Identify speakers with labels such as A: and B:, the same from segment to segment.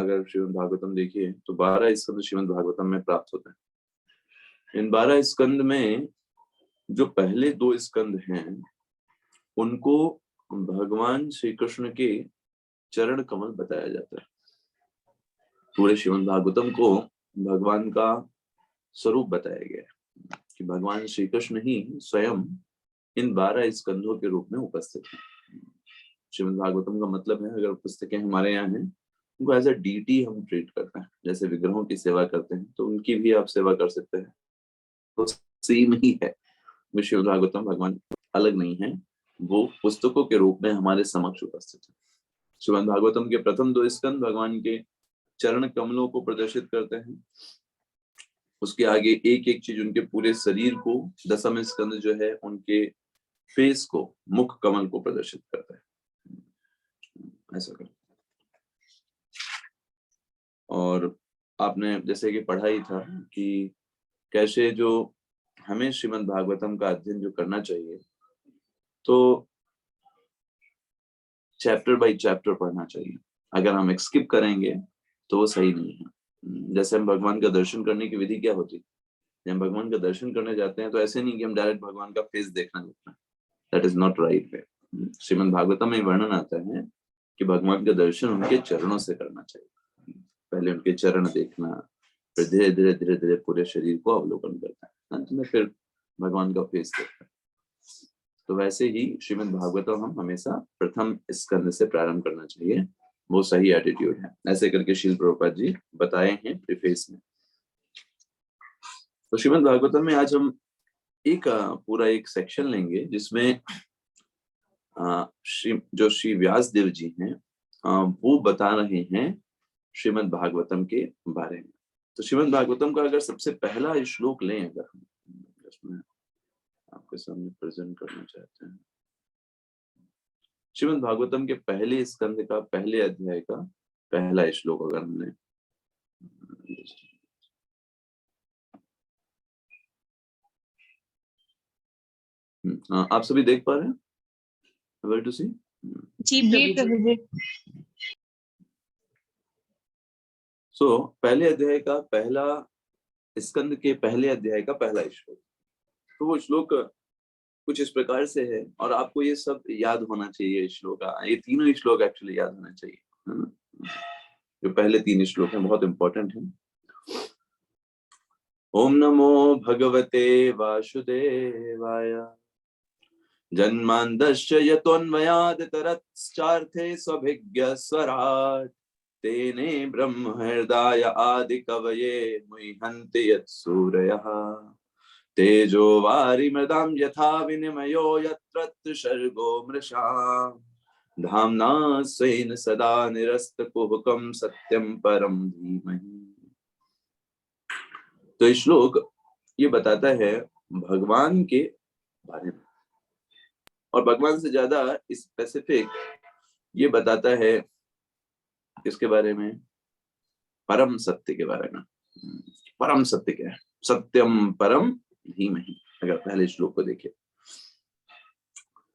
A: अगर श्रीमद् भागवतम देखिए तो 12 स्कंद श्रीमद् भागवतम में प्राप्त होते हैं। इन 12 स्कंद में जो पहले 2 स्कंद हैं उनको भगवान श्री कृष्ण के चरण कमल बताया जाता है। पूरे श्रीमद् भागवतम को भगवान का स्वरूप बताया गया है कि भगवान श्री कृष्ण ही स्वयं इन 12 स्कंधों के रूप में उपस्थित है। श्रीमद् भागवतम का मतलब है, अगर पुस्तकें हमारे यहाँ हैं उनको एज अ डीटी हम ट्रीट करते हैं, जैसे विग्रहों की सेवा करते हैं तो उनकी भी आप सेवा कर सकते हैं, तो सेम ही है। श्रीमद् भागवतम भगवान अलग नहीं है, वो पुस्तकों के रूप में हमारे समक्ष उपस्थित है। श्रीमद् भागवतम के प्रथम 2 स्कंद भगवान के चरण कमलों को प्रदर्शित करते हैं। उसके आगे एक एक चीज उनके पूरे शरीर को, दसम स्कंद जो है उनके फेस को, मुख कमल को प्रदर्शित करता है, ऐसा कर। और आपने जैसे कि पढ़ा ही था कि कैसे जो हमें श्रीमद् भागवतम का अध्ययन जो करना चाहिए तो चैप्टर बाय चैप्टर पढ़ना चाहिए। अगर हम स्किप करेंगे तो वो सही नहीं है। जैसे हम भगवान का दर्शन करने की विधि क्या होती है, जब हम भगवान का दर्शन करने जाते हैं तो ऐसे नहीं कि हम डायरेक्ट भगवान का फेस देखना होता है, that is not right way. Shrimad Bhagavatam में वर्णन आता है कि भगवान का दर्शन उनके चरणों से करना चाहिए। पहले उनके चरण देखना, फिर धीरे धीरे धीरे धीरे पूरे शरीर को अवलोकन करना है, अंत में फिर भगवान का फेस देखना। तो वैसे ही श्रीमद् भागवतम हम हमेशा प्रथम स्कंद से प्रारंभ करना चाहिए, वो सही एटीट्यूड है। ऐसे करके श्रील प्रभुपाद जी बताए हैं प्रीफेस में। तो श्रीमद् भागवतम में आज हम एक पूरा एक सेक्शन लेंगे जिसमें जो श्री व्यास देव जी हैं वो बता रहे हैं श्रीमद् भागवतम के बारे में। तो श्रीमद् भागवतम का अगर सबसे पहला श्लोक लें, अगर हम इसमें आपके सामने प्रेजेंट करना चाहते हैं, श्रीमद् भागवतम के पहले स्कंद का पहले अध्याय का पहला श्लोक अगर हमने, आप सभी देख पा रहे हैं? Able to see?
B: जी प्रभु जी।
A: सो पहले अध्याय का पहला स्कंद के पहले अध्याय का पहला श्लोक, तो वो श्लोक कुछ इस प्रकार से है और आपको ये सब याद होना चाहिए। श्लोक, ये तीनों श्लोक एक्चुअली याद होना चाहिए। जो पहले 3 श्लोक हैं बहुत इंपॉर्टेंट हैं। ओम नमो भगवते वासुदेवाय जन्मांधश्च यतोन्मयाद् तरच्चार्थे स्वभिज्ञ स्वराट् तेने ब्रह्म हृदय आदि कवये मुह्यन्ति यत्सूरयः तेजो वारिमृदां यथा विनिमयो यत्र त्रिसर्गो मृषा धाम्ना स्वेन सदा निरस्तकुहकं सत्यं परं धीमहि। तो श्लोक ये बताता है भगवान के बारे में, और भगवान से ज्यादा स्पेसिफिक ये बताता है किसके बारे में, परम सत्य के बारे में। परम सत्य क्या है? सत्यम परम धीमहि। अगर पहले श्लोक को देखें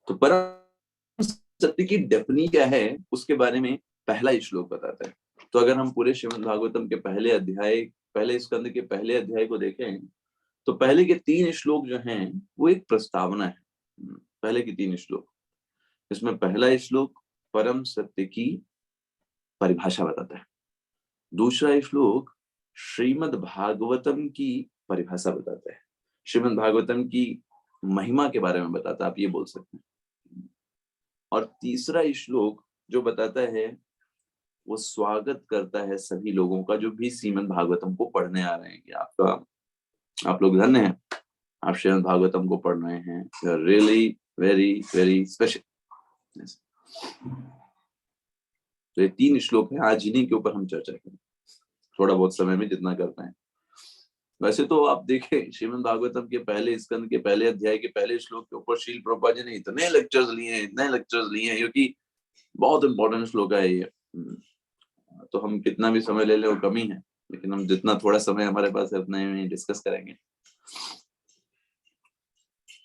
A: तो परम सत्य की डेफिनेशन क्या है उसके बारे में पहला श्लोक बताता है। तो अगर हम पूरे श्रीमद् भागवतम के पहले अध्याय, पहले स्कंद के पहले अध्याय को देखें तो पहले के 3 श्लोक जो हैं वो एक प्रस्तावना है। पहले के 3 श्लोक, इसमें पहला श्लोक परम सत्य की परिभाषा बताता है, दूसरा श्लोक श्रीमद् भागवतम की परिभाषा बताता है, श्रीमद् भागवतम की महिमा के बारे में बताता है, आप ये बोल सकते हैं, और तीसरा श्लोक जो बताता है वो स्वागत करता है सभी लोगों का जो भी श्रीमद् भागवतम को पढ़ने आ रहे हैं कि आप लोग धन्य हैं, आप श्रीमद् भागवतम को पढ़ रहे हैं, रियली वेरी वेरी स्पेशल। तो ये 3 श्लोक हैं, आज इन्हीं के ऊपर हम चर्चा करें थोड़ा बहुत समय में जितना कर पाए। वैसे तो आप देखें श्रीमद् भागवतम के पहले स्कंद के पहले अध्याय के पहले श्लोक के ऊपर श्रील प्रभुपाद जी ने इतने लेक्चर्स लिए हैं क्योंकि बहुत इंपॉर्टेंट श्लोक है ये। तो हम कितना भी समय ले ले वो कमी है, लेकिन हम जितना थोड़ा समय हमारे पास है उतना ही डिस्कस करेंगे।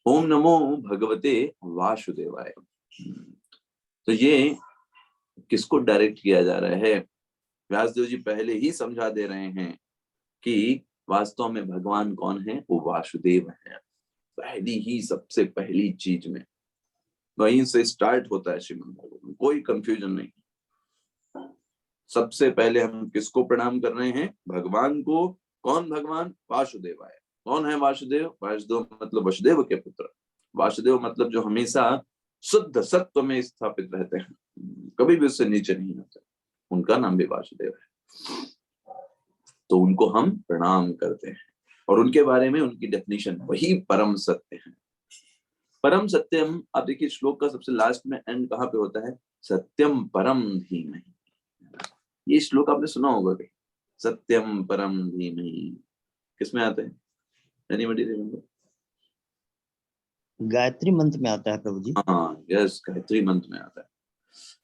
A: ओम नमो भगवते वासुदेवाय। तो ये किसको डायरेक्ट किया जा रहा है? व्यासदेव जी पहले ही समझा दे रहे हैं कि वास्तव में भगवान कौन है, वो वासुदेव है। पहली ही सबसे पहली चीज में वहीं से स्टार्ट होता है श्रीमद् भागवत, कोई कंफ्यूजन नहीं। सबसे पहले हम किसको प्रणाम कर रहे हैं, भगवान को। कौन भगवान, वासुदेव आए। कौन है वासुदेव, वासुदेव मतलब वसुदेव के पुत्र। वासुदेव मतलब जो हमेशा शुद्ध सत्व में स्थापित रहते हैं, कभी भी उससे नीचे नहीं आते, उनका नाम भी वासुदेव है। तो उनको हम प्रणाम करते हैं और उनके बारे में उनकी डेफिनेशन वही परम सत्य है। परम सत्यम, आप देखिए श्लोक का सबसे लास्ट में एंड कहाँ पे होता है, सत्यम परम धीमहि। ये श्लोक आपने सुना होगा कहीं, सत्यम परम धीमहि किसमें आता है, एनीबॉडी रिमेंबर?
C: गायत्री मंत्र में आता है प्रभु जी।
A: हाँ यस, गायत्री मंत्र में आता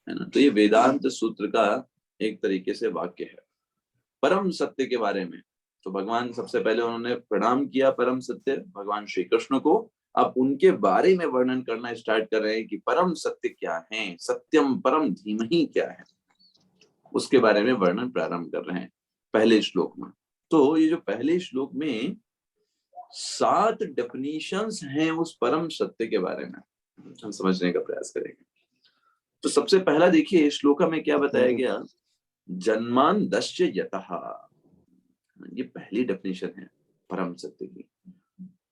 A: है ना। तो ये वेदांत सूत्र का एक तरीके से वाक्य है परम सत्य के बारे में। तो भगवान सबसे पहले उन्होंने प्रणाम किया परम सत्य भगवान श्री कृष्ण को। अब उनके बारे में वर्णन करना स्टार्ट कर रहे हैं कि परम सत्य क्या है, सत्यम परम धीमहि क्या है, उसके बारे में वर्णन प्रारंभ कर रहे हैं पहले श्लोक में। तो ये जो पहले श्लोक में 7 डेफिनेशंस हैं उस परम सत्य के बारे में, हम समझने का प्रयास करेंगे। तो सबसे पहला देखिए श्लोक में क्या बताया गया, जन्मांधस्य यतः, ये पहली डेफिनेशन है परम सत्य की।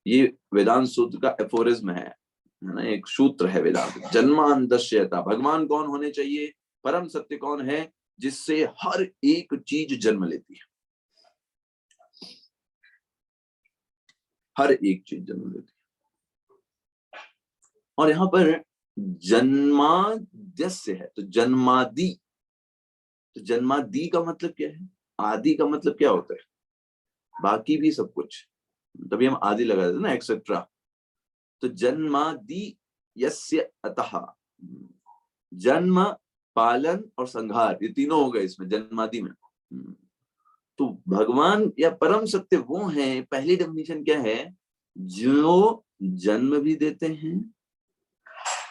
A: ये वेदांत सूत्र का एफोरिज्म है ना, एक सूत्र है वेदांत। जन्मांधस्य यतः, भगवान कौन होने चाहिए, परम सत्य कौन है, जिससे हर एक चीज जन्म लेती है, हर एक चीज जन्म लेती है। और यहाँ पर जन्माद्यस्य है, तो जन्मादि, तो जन्मादि का मतलब क्या है, आदि का मतलब क्या होता है, बाकी भी सब कुछ, तभी हम आदि लगा देते ना, एक्सेट्रा। तो जन्मादि यस्य अतः, जन्म, पालन और संहार, ये तीनों हो गए इसमें जन्मादि में। तो भगवान या परम सत्य वो हैं, पहली डेफिनेशन क्या है, जो जन्म भी देते हैं,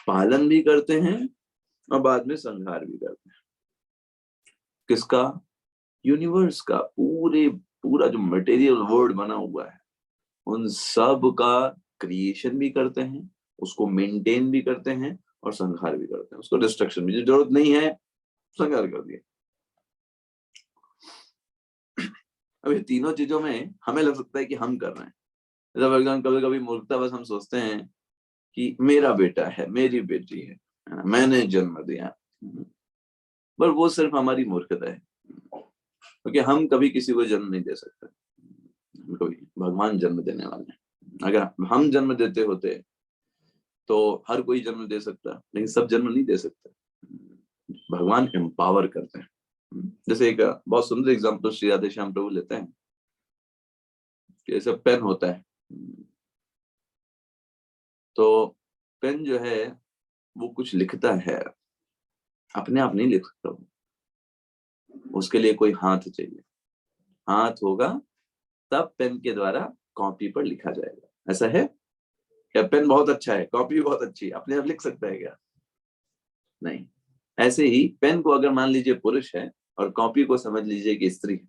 A: पालन भी करते हैं और बाद में संहार भी करते हैं। किसका, यूनिवर्स का, पूरा जो मटेरियल वर्ल्ड बना हुआ है उन सब का क्रिएशन भी करते हैं, उसको मेंटेन भी करते हैं और संहार भी करते हैं, उसको डिस्ट्रक्शन भी, जो जरूरत नहीं है संहार कर दिया। अब ये तीनों चीजों में हमें लग सकता है कि हम कर रहे हैं। जब एकदम कभी कभी मूर्खता बस हम सोचते हैं कि मेरा बेटा है, मेरी बेटी है, मैंने जन्म दिया, पर वो सिर्फ हमारी मूर्खता है, क्योंकि हम कभी किसी को जन्म नहीं दे सकते, कभी भगवान जन्म देने वाले हैं। अगर हम जन्म देते होते तो हर कोई जन्म दे सकता, लेकिन सब जन्म नहीं दे सकते, भगवान एम्पावर करते हैं। जैसे एक बहुत सुंदर एग्जांपल श्री राधे श्याम प्रभु लेते हैं, जैसे पेन होता है, तो पेन जो है वो कुछ लिखता है, अपने आप नहीं लिख सकता, उसके लिए कोई हाथ चाहिए, हाथ होगा तब पेन के द्वारा कॉपी पर लिखा जाएगा। ऐसा है क्या, पेन बहुत अच्छा है, कॉपी बहुत अच्छी है, अपने आप लिख सकता है क्या, नहीं। ऐसे ही पेन को अगर मान लीजिए पुरुष है और कॉपी को समझ लीजिए कि स्त्री है,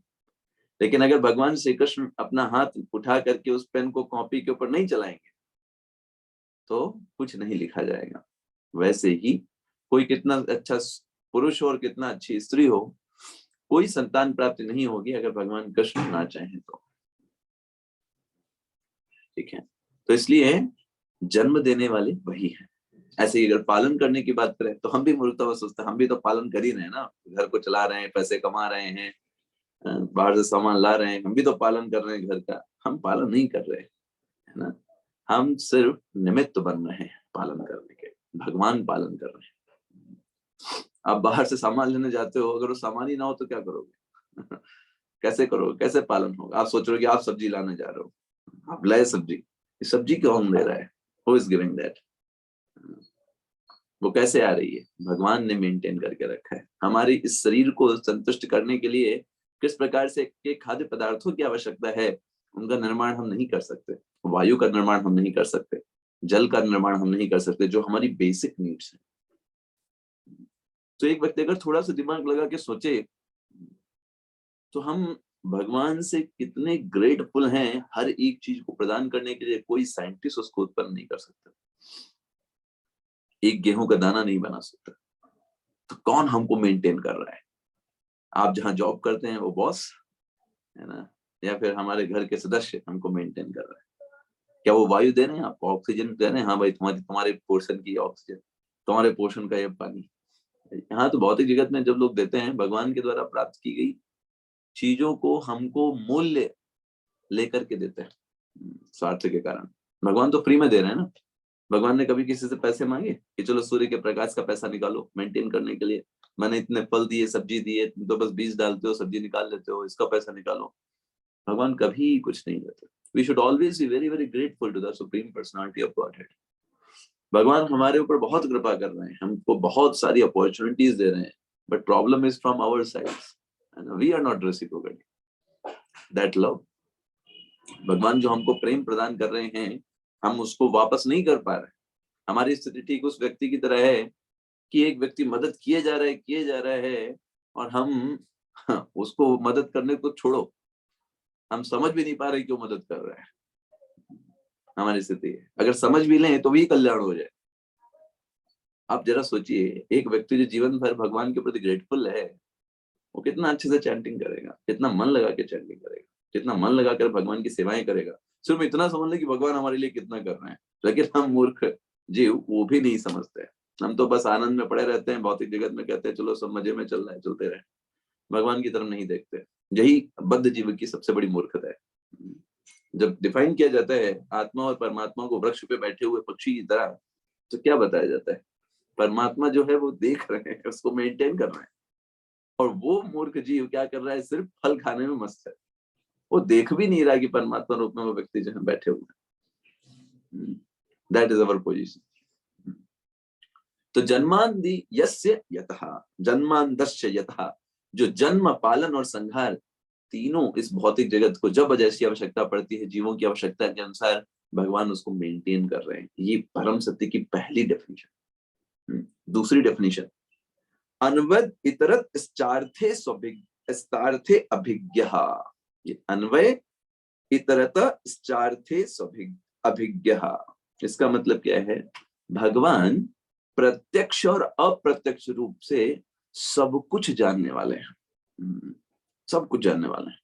A: लेकिन अगर भगवान श्री कृष्ण अपना हाथ उठा करके उस पेन को कॉपी के ऊपर नहीं चलाएंगे तो कुछ नहीं लिखा जाएगा। वैसे ही कोई कितना अच्छा पुरुष हो और कितना अच्छी स्त्री हो, कोई संतान प्राप्ति नहीं होगी अगर भगवान कृष्ण ना चाहें तो, ठीक है। तो इसलिए जन्म देने वाले वही है। ऐसे ही अगर पालन करने की बात करें तो हम भी मूर्खता सोचते हैं, हम भी तो पालन कर ही रहे हैं ना, घर को चला रहे हैं, पैसे कमा रहे हैं, बाहर से सामान ला रहे हैं, हम भी तो पालन कर रहे हैं घर का। हम पालन नहीं कर रहे है ना, हम सिर्फ निमित्त बन रहे हैं पालन करने के, भगवान पालन कर रहे हैं। आप बाहर से सामान लेने जाते हो, अगर वो सामान ही ना हो तो क्या करोगे कैसे करोगे, कैसे पालन होगा। आप सोच रहे हो कि आप सब्जी लाने जा रहे हो, आप लाए सब्जी, सब्जी कौन दे रहा है, हु इज गिविंग दैट, वो कैसे आ रही है, भगवान ने मेंटेन करके रखा है। हमारी इस शरीर को संतुष्ट करने के लिए किस प्रकार से के खाद्य पदार्थों की आवश्यकता है, उनका निर्माण हम नहीं कर सकते, वायु का निर्माण हम नहीं कर सकते, जल का निर्माण हम नहीं कर सकते, जो हमारी बेसिक नीड्स है। तो एक व्यक्ति अगर थोड़ा सा दिमाग लगा के सोचे तो हम भगवान से कितने ग्रेटफुल हैं, हर एक चीज को प्रदान करने के लिए कोई साइंटिस्ट उसको उत्पन्न नहीं कर सकता, एक गेहूं का दाना नहीं बना सकता। तो कौन हमको मेंटेन कर रहा है? आप जहां जॉब करते हैं वो बॉस है ना, या फिर हमारे घर के सदस्य हमको मेंटेन कर रहे हैं? क्या वो वायु दे रहे हैं आपको, ऑक्सीजन दे रहे हैं? हाँ भाई, तुम्हारे पोर्शन की ऑक्सीजन, तुम्हारे पोर्शन का ये पानी। यहाँ तो भौतिक जगत में जब लोग देते हैं, भगवान के द्वारा प्राप्त की गई चीजों को हमको मूल्य लेकर के देते हैं, स्वार्थ के कारण। भगवान तो फ्री में दे रहे हैं ना। भगवान ने कभी किसी से पैसे मांगे कि चलो सूर्य के प्रकाश का पैसा निकालो मेंटेन करने के लिए, मैंने इतने फल दिए, सब्जी दिए, तुम तो बस बीज डालते हो, सब्जी निकाल लेते हो, इसका पैसा निकालो? भगवान कभी कुछ नहीं देते। We should always be very very grateful to the supreme personality of Godhead. भगवान हमारे ऊपर बहुत कृपा कर रहे हैं, हमको बहुत सारी अपॉर्चुनिटीज दे रहे हैं, but problem is from our side, we are not reciprocating that love. भगवान जो हमको प्रेम प्रदान कर रहे हैं, हम उसको वापस नहीं कर पा रहे। हमारी स्थिति ठीक उस व्यक्ति की तरह है कि एक व्यक्ति मदद किए जा रहा है और हम उसको मदद करने को छोड़ो, हम समझ भी नहीं पा रहे क्यों मदद कर रहे हैं। हमारी स्थिति है, अगर समझ भी लें तो भी कल्याण हो जाए। आप जरा सोचिए, एक व्यक्ति जो जीवन भर भगवान के प्रति ग्रेटफुल है, वो कितना अच्छे से चैंटिंग करेगा, कितना मन लगा के चैंटिंग करेगा, कितना मन लगाकर भगवान की सेवाएं करेगा। सिर्फ इतना समझ ले कि भगवान हमारे लिए कितना कर रहे हैं। लेकिन हम मूर्ख जीव वो भी नहीं समझते। हम तो बस आनंद में पड़े रहते हैं, भौतिक जगत में कहते हैं चलो सब मजे में चल रहा है, चलते रहे, भगवान की तरफ नहीं देखते। यही बद्ध जीव की सबसे बड़ी मूर्खता है। जब डिफाइन किया जाता है आत्मा और परमात्मा को वृक्ष पे बैठे हुए पक्षी की तरह, तो क्या बताया जाता है? परमात्मा जो है वो देख रहे हैं, उसको मेंटेन कर रहे हैं, और वो मूर्ख जीव क्या कर रहा है? सिर्फ फल खाने में मस्त है। वो देख भी नहीं रहा कि परमात्मा रूप में वो व्यक्ति जो है बैठे हुए हैं। That is our position. तो जन्मांधि यस्य यतः, जन्मांधस्य यतः, जो जन्म, पालन और संहार तीनों इस भौतिक जगत को जब जैसी आवश्यकता पड़ती है, जीवों की आवश्यकता के अनुसार भगवान उसको मेंटेन कर रहे हैं। ये परम सत्य की पहली डेफिनेशन। दूसरी डेफिनेशन, अन्वद इतरत स्चार्थे स्तार्थे अभिज्ञः। ये अन्वय इतरत स्चार्थे अभिज्ञः, इसका मतलब क्या है? भगवान प्रत्यक्ष और अप्रत्यक्ष रूप से सब कुछ जानने वाले हैं, सब कुछ जानने वाले हैं।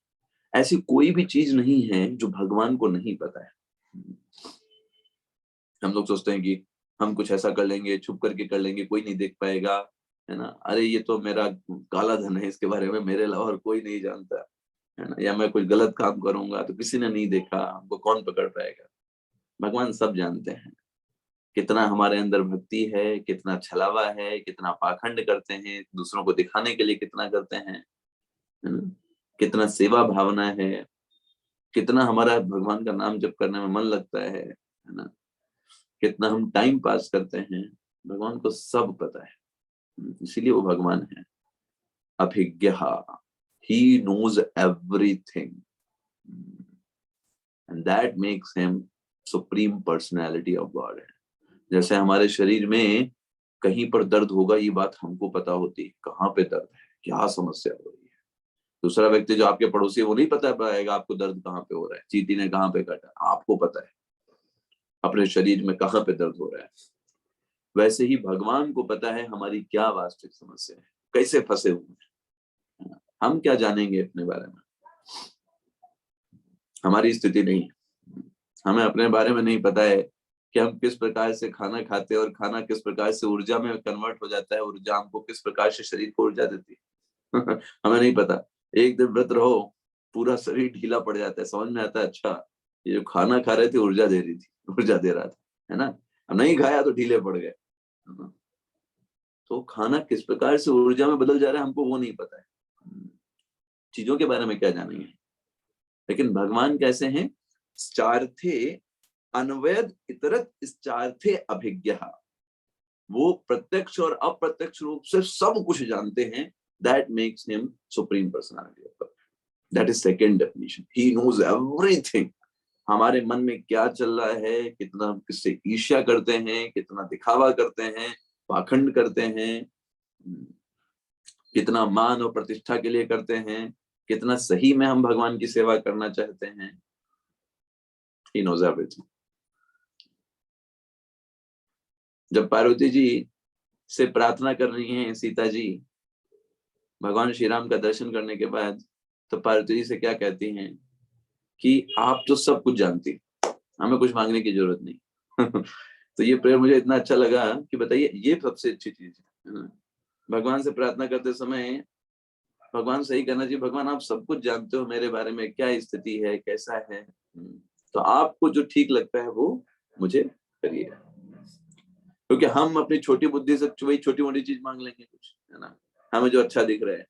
A: ऐसी कोई भी चीज नहीं है जो भगवान को नहीं पता है। हम लोग सोचते हैं कि हम कुछ ऐसा कर लेंगे, छुप करके कर लेंगे, कोई नहीं देख पाएगा, है ना, अरे ये तो मेरा काला धन है, इसके बारे में मेरे अलावा और कोई नहीं जानता, है ना, या मैं कुछ गलत काम करूंगा तो किसी ने नहीं देखा, हमको कौन पकड़ पाएगा? भगवान सब जानते हैं। कितना हमारे अंदर भक्ति है, कितना छलावा है, कितना पाखंड करते हैं, दूसरों को दिखाने के लिए कितना करते हैं, है ना, कितना सेवा भावना है, कितना हमारा भगवान का नाम जप करने में मन लगता है ना, कितना हम टाइम पास करते हैं। भगवान को सब पता है, इसीलिए वो भगवान है अभिज्ञः। He knows everything and that makes him supreme personality of God। जैसे हमारे शरीर में कहीं पर दर्द होगा, ये बात हमको पता होती है, कहाँ पे दर्द है, क्या समस्या हो रही है। दूसरा व्यक्ति जो आपके पड़ोसी है वो नहीं पता पाएगा आपको दर्द कहाँ पे हो रहा है, चींटी ने कहाँ पे काटा, आपको पता है अपने शरीर में कहाँ पे दर्द हो रहा है। वैसे ही भगवान को पता है हमारी क्या वास्तविक समस्या है, कैसे फंसे हुए हैं। हम क्या जानेंगे अपने बारे में? हमारी स्थिति नहीं, हमें अपने बारे में नहीं पता है कि हम किस प्रकार से खाना खाते हैं और खाना किस प्रकार से ऊर्जा में कन्वर्ट हो जाता है, ऊर्जा हमको किस प्रकार से शरीर को ऊर्जा देती है। हमें नहीं पता। एक दिन व्रत रहो, पूरा शरीर ढीला पड़ जाता है, समझ में आता है अच्छा ये जो खाना खा रहे थे ऊर्जा दे रही थी, ऊर्जा दे रहा था, है ना। अब नहीं खाया तो ढीले पड़ गए। तो खाना किस प्रकार से ऊर्जा में बदल जा रहा है हमको वो नहीं पता है। चीजों के बारे में क्या जानेंगे? लेकिन भगवान कैसे हैं? चार्थे अन्वयद इतरत चार्थे अभिज्ञः, वो प्रत्यक्ष और अप्रत्यक्ष रूप से सब कुछ जानते हैं। That makes him supreme personality of God. That is second definition, he knows everything. हमारे मन में क्या चल रहा है, कितना किससे ईर्ष्या करते हैं, कितना दिखावा करते हैं, पाखंड करते हैं, कितना मान और प्रतिष्ठा के लिए करते हैं, कितना सही में हम भगवान की सेवा करना चाहते हैं। He knows everything. जब पार्वती जी से प्रार्थना कर रही हैं सीता जी भगवान श्री राम का दर्शन करने के बाद, तो पार्वती जी से क्या कहती हैं कि आप तो सब कुछ जानती, हमें कुछ मांगने की जरूरत नहीं। तो ये प्रेयर मुझे इतना अच्छा लगा कि बताइए, ये सबसे अच्छी चीज है ना। भगवान से प्रार्थना करते समय भगवान से ही कहना चाहिए, भगवान आप सब कुछ जानते हो मेरे बारे में, क्या स्थिति है, कैसा है, तो आपको जो ठीक लगता है वो मुझे करिए। क्योंकि हम अपनी छोटी बुद्धि से वही छोटी मोटी चीज मांग लेंगे कुछ, है ना, हमें जो अच्छा दिख रहा है।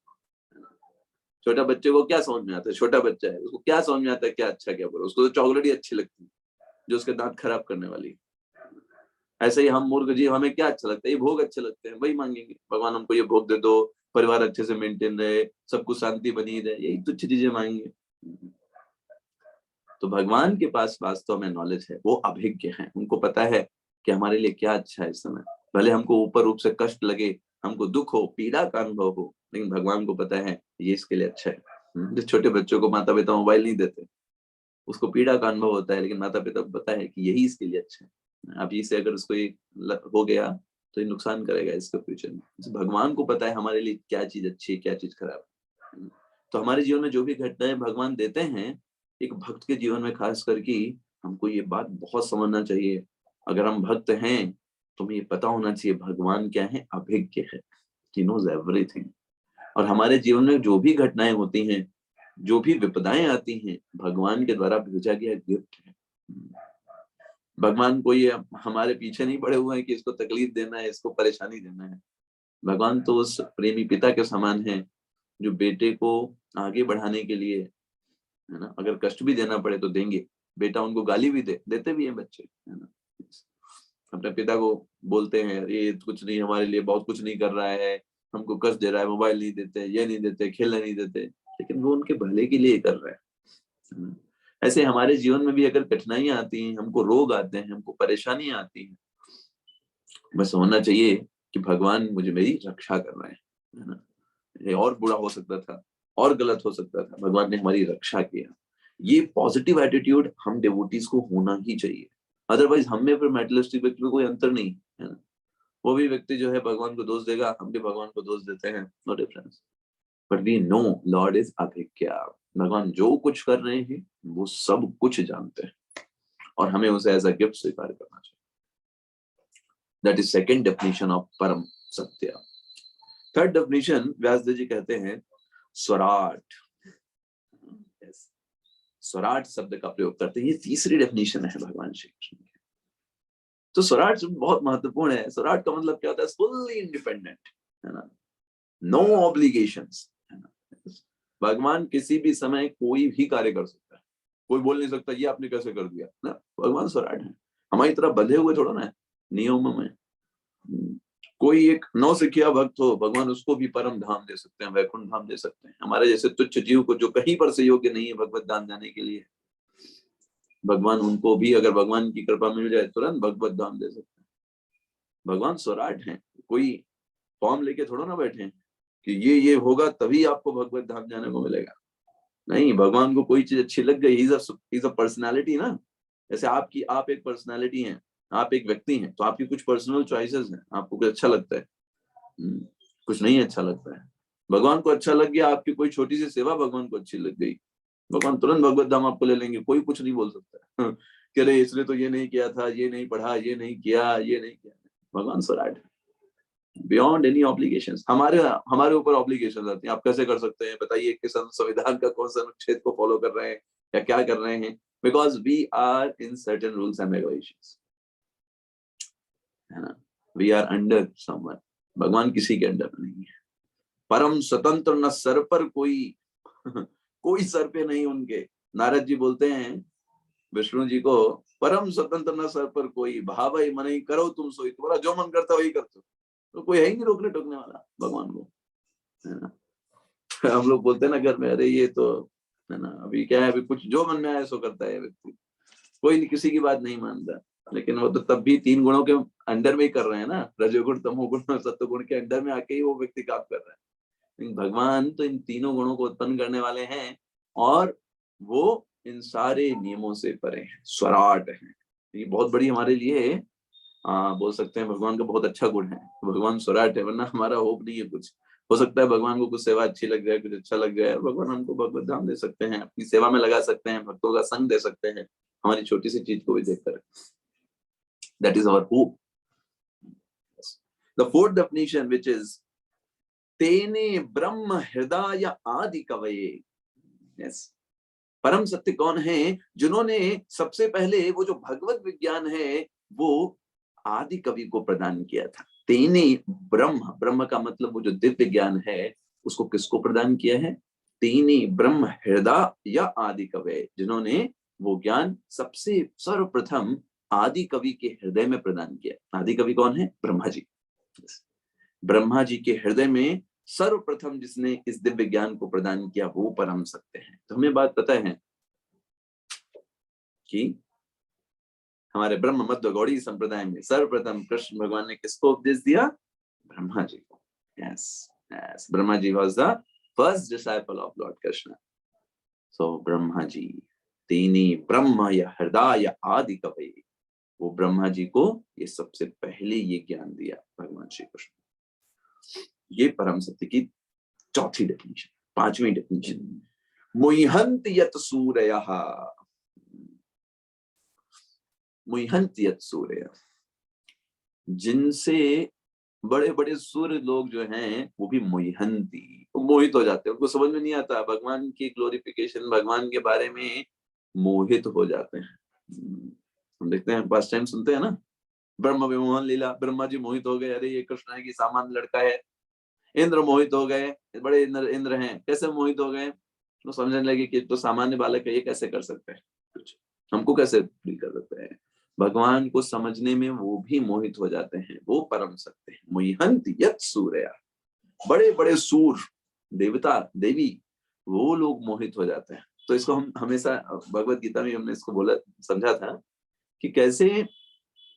A: छोटा बच्चे को क्या समझ में आता है, छोटा बच्चा है उसको क्या समझ में आता है क्या अच्छा क्या बुरा, उसको तो चॉकलेट ही अच्छी लगती है जो उसके दांत खराब करने वाली। ऐसे ही हम मूर्ख जी, हमें क्या अच्छा लगता है, ये भोग अच्छे लगते हैं, वही मांगेंगे, भगवान हमको ये भोग दे दो, परिवार अच्छे से मेंटेन रहे, सबको शांति बनी रहे, यही तुच्छ चीजें मांगेंगे। तो भगवान के पास वास्तव में नॉलेज है, वो अभिज्ञ हैं, उनको पता है कि हमारे लिए क्या अच्छा है इस समय। भले हमको ऊपर रूप से कष्ट लगे, हमको दुख हो, पीड़ा का अनुभव हो, लेकिन भगवान को पता है ये इसके लिए अच्छा है। जो छोटे बच्चों को माता पिता मोबाइल नहीं देते, उसको पीड़ा का अनुभव होता है, लेकिन माता पिता को पता है कि यही इसके लिए अच्छा है। अभी से अगर उसको ये हो गया तो ये नुकसान करेगा इसके फ्यूचर में। भगवान को पता है हमारे लिए क्या चीज अच्छी है, क्या चीज खराब है। तो हमारे जीवन में जो भी घटनाएं भगवान देते हैं, एक भक्त के जीवन में खास करके हमको ये बात बहुत समझना चाहिए। अगर हम भक्त हैं तो हमें ये पता होना चाहिए भगवान क्या है, अभिज्ञ है, ही नोज एवरीथिंग। और हमारे जीवन में जो भी घटनाएं होती हैं, जो भी विपदाएं आती हैं, भगवान के द्वारा भेजा गया गिफ्ट है। भगवान कोई हमारे पीछे नहीं पड़े हुए हैं कि इसको तकलीफ देना है, इसको परेशानी देना है। भगवान तो उस प्रेमी पिता के समान है जो बेटे को आगे बढ़ाने के लिए, है ना, अगर कष्ट भी देना पड़े तो देंगे। बेटा उनको गाली भी देते भी हैं बच्चे, है ना, अपने पिता को बोलते हैं ये कुछ नहीं, हमारे लिए बहुत कुछ नहीं कर रहा है, हमको कष्ट दे रहा है, मोबाइल नहीं देते, ये नहीं देते, खेलने नहीं देते, लेकिन वो उनके भले के लिए कर रहा है। ऐसे हमारे जीवन में भी अगर कठिनाइयां आती हैं, हमको रोग आते हैं, हमको परेशानियां आती हैं, बस होना चाहिए कि भगवान मुझे मेरी रक्षा कर रहे हैं, है ना। ये और बुरा हो सकता था, और गलत हो सकता था, भगवान ने हमारी रक्षा किया। ये पॉजिटिव एटीट्यूड हम डिवोटीज को होना ही चाहिए। अदरवाइज हम में फिर मेटलिस्टिक व्यक्ति में कोई अंतर नहीं है ना। वो भी व्यक्ति जो है भगवान को दोष देगा, हम भी भगवान को दोष देते हैं, no difference. But we know Lord is अभिज्ञ। भगवान जो कुछ कर रहे हैं वो सब कुछ जानते हैं और हमें उसे एज अ गिफ्ट स्वीकार करना चाहिए। That is second definition of परम सत्य। थर्ड डेफिनेशन व्यासदेव जी कहते हैं स्वराट। स्वराट शब्द का प्रयोग करते हैं, ये तीसरी डेफिनेशन है भगवान श्री कृष्ण की। तो स्वराट बहुत महत्वपूर्ण है। स्वराट का मतलब क्या होता है? फुल्ली इंडिपेंडेंट, है ना, नो ऑब्लिगेशंस, है ना। भगवान किसी भी समय कोई भी कार्य कर सकता है, कोई बोल नहीं सकता ये आपने कैसे कर दिया ना। भगवान स्वराट है, हमारी तरह बंधे हुए थोड़ा ना नियमों में। कोई एक नौसिखिया भक्त हो, भगवान उसको भी परम धाम दे सकते हैं, वैकुंठ धाम दे सकते हैं। हमारे जैसे तुच्छ जीव को जो कहीं पर से योग्य नहीं है भगवत धाम जाने के लिए, भगवान उनको भी अगर भगवान की कृपा मिल जाए तुरंत भगवत धाम दे सकते हैं। भगवान स्वराट हैं, कोई फॉर्म लेके थोड़ा ना बैठे हैं कि ये होगा तभी आपको भगवत धाम जाने को मिलेगा। नहीं, भगवान को कोई चीज अच्छी लग गई, इज अ पर्सनैलिटी ना। जैसे आप एक पर्सनैलिटी हैं, आप एक व्यक्ति हैं, तो आपकी कुछ पर्सनल चॉइसेस हैं, आपको कुछ अच्छा लगता है, कुछ नहीं अच्छा लगता है। भगवान को अच्छा लग गया, आपकी कोई छोटी सी सेवा भगवान को अच्छी लग गई, भगवान तुरंत भगवत धाम आपको ले लेंगे, कोई कुछ नहीं बोल सकता है कि अरे इसने तो ये नहीं किया था, ये नहीं पढ़ा, ये नहीं किया, ये नहीं किया। भगवान स्वराट है, बियॉन्ड एनी ऑब्लिगेशंस। हमारे ऊपर ऑब्लिगेशंस आती हैं, आप कैसे कर सकते हैं बताइए, किस संविधान का कौन सा अनुच्छेद को फॉलो कर रहे हैं या क्या कर रहे हैं, because we are in certain rules and regulations, है ना, वी आर अंडर समवन। भगवान किसी के अंडर नहीं है, परम स्वतंत्र, न सर पर कोई कोई सर पे नहीं उनके। नारद जी बोलते हैं विष्णु जी को, परम स्वतंत्र न सर पर कोई, भावई मन ही करो तुम सोई, तुम्हारा जो मन करता वही कर दो। तो कोई है ही नहीं रोकने टोकने वाला भगवान को, है ना। हम लोग बोलते हैं ना घर में, अरे ये तो, है ना, अभी क्या है, अभी कुछ जो मन में आए सो करता है व्यक्ति, कोई नहीं किसी की बात नहीं मानता। लेकिन वो तो तब भी तीन गुणों के अंडर में ही कर रहे हैं ना, रजोगुण तमोगुण और सत्वगुण के अंडर में आके ही वो व्यक्ति काम कर रहा है। भगवान तो इन तीनों गुणों को उत्पन्न करने वाले हैं और वो इन सारे नियमों से परे हैं, स्वराट हैं। ये बहुत बड़ी हमारे लिए बोल सकते हैं भगवान का बहुत अच्छा गुण है, भगवान स्वराट है, वरना हमारा होप नहीं है कुछ। हो सकता है भगवान को कुछ सेवा अच्छी लग जाए, कुछ अच्छा लग जाए, भगवान हमको भगवत धाम दे सकते हैं, अपनी सेवा में लगा सकते हैं, भक्तों का संग दे सकते हैं, हमारी छोटी सी चीज को भी देखकर। That is our hope. The fourth definition which is तेने ब्रह्म हृदय आदि कवये। यस, परम सत्य कौन है? जिन्होंने सबसे पहले वो जो भगवत विज्ञान है वो आदि कवि को प्रदान किया था। तेने ब्रह्म, ब्रह्म का मतलब वो जो दिव्य ज्ञान है उसको किसको प्रदान किया है? तेने ब्रह्म हृदय या आदि कवि, जिन्होंने वो ज्ञान सबसे सर्वप्रथम आदि कवि के हृदय में प्रदान किया। आदि कवि कौन है? ब्रह्मा जी। ब्रह्मा जी के हृदय में सर्वप्रथम जिसने इस दिव्य ज्ञान को प्रदान किया वो परम सत्य है। तो हमें बात पता है कि हमारे ब्रह्म मध्य गौड़ी संप्रदाय में सर्वप्रथम कृष्ण भगवान ने किसको उपदेश दिया? ब्रह्मा जी को। Yes, yes, Brahma ji was the first disciple of Lord Krishna. So Brahma ji तेनी ब्रह्म या हृदय या आदि कवि, वो ब्रह्मा जी को ये सबसे पहले ये ज्ञान दिया भगवान श्री कृष्ण। ये परम सत्य की चौथी डेफिनेशन। पांचवी डेफिनेशन, मुह्यंत यत सूरयः। मुह्यंत यत सूर्य, जिनसे बड़े बड़े सूर्य लोग जो हैं वो भी मुह्यंती, मोहित हो जाते हैं। उनको समझ में नहीं आता, भगवान की ग्लोरिफिकेशन, भगवान के बारे में मोहित हो जाते हैं। हम देखते हैं, पास टाइम सुनते हैं ना, ब्रह्म विमोहन लीला, ब्रह्मा जी मोहित हो गए, अरे ये कृष्ण है कि सामान्य लड़का है। इंद्र मोहित हो गए, बड़े इंद्र हैं, कैसे मोहित हो गए? तो समझने लगे कि तो सामान्य बालक है, ये कैसे कर सकते हैं कुछ, हमको कैसे फील कर सकते हैं? भगवान को समझने में वो भी मोहित हो जाते हैं, वो परम सत्य है। मुह्यंत यत सूर्य, बड़े बड़े सूर, देवता देवी, वो लोग मोहित हो जाते हैं। तो इसको हम हमेशा भगवत गीता में हमने इसको बोला, समझा था कि कैसे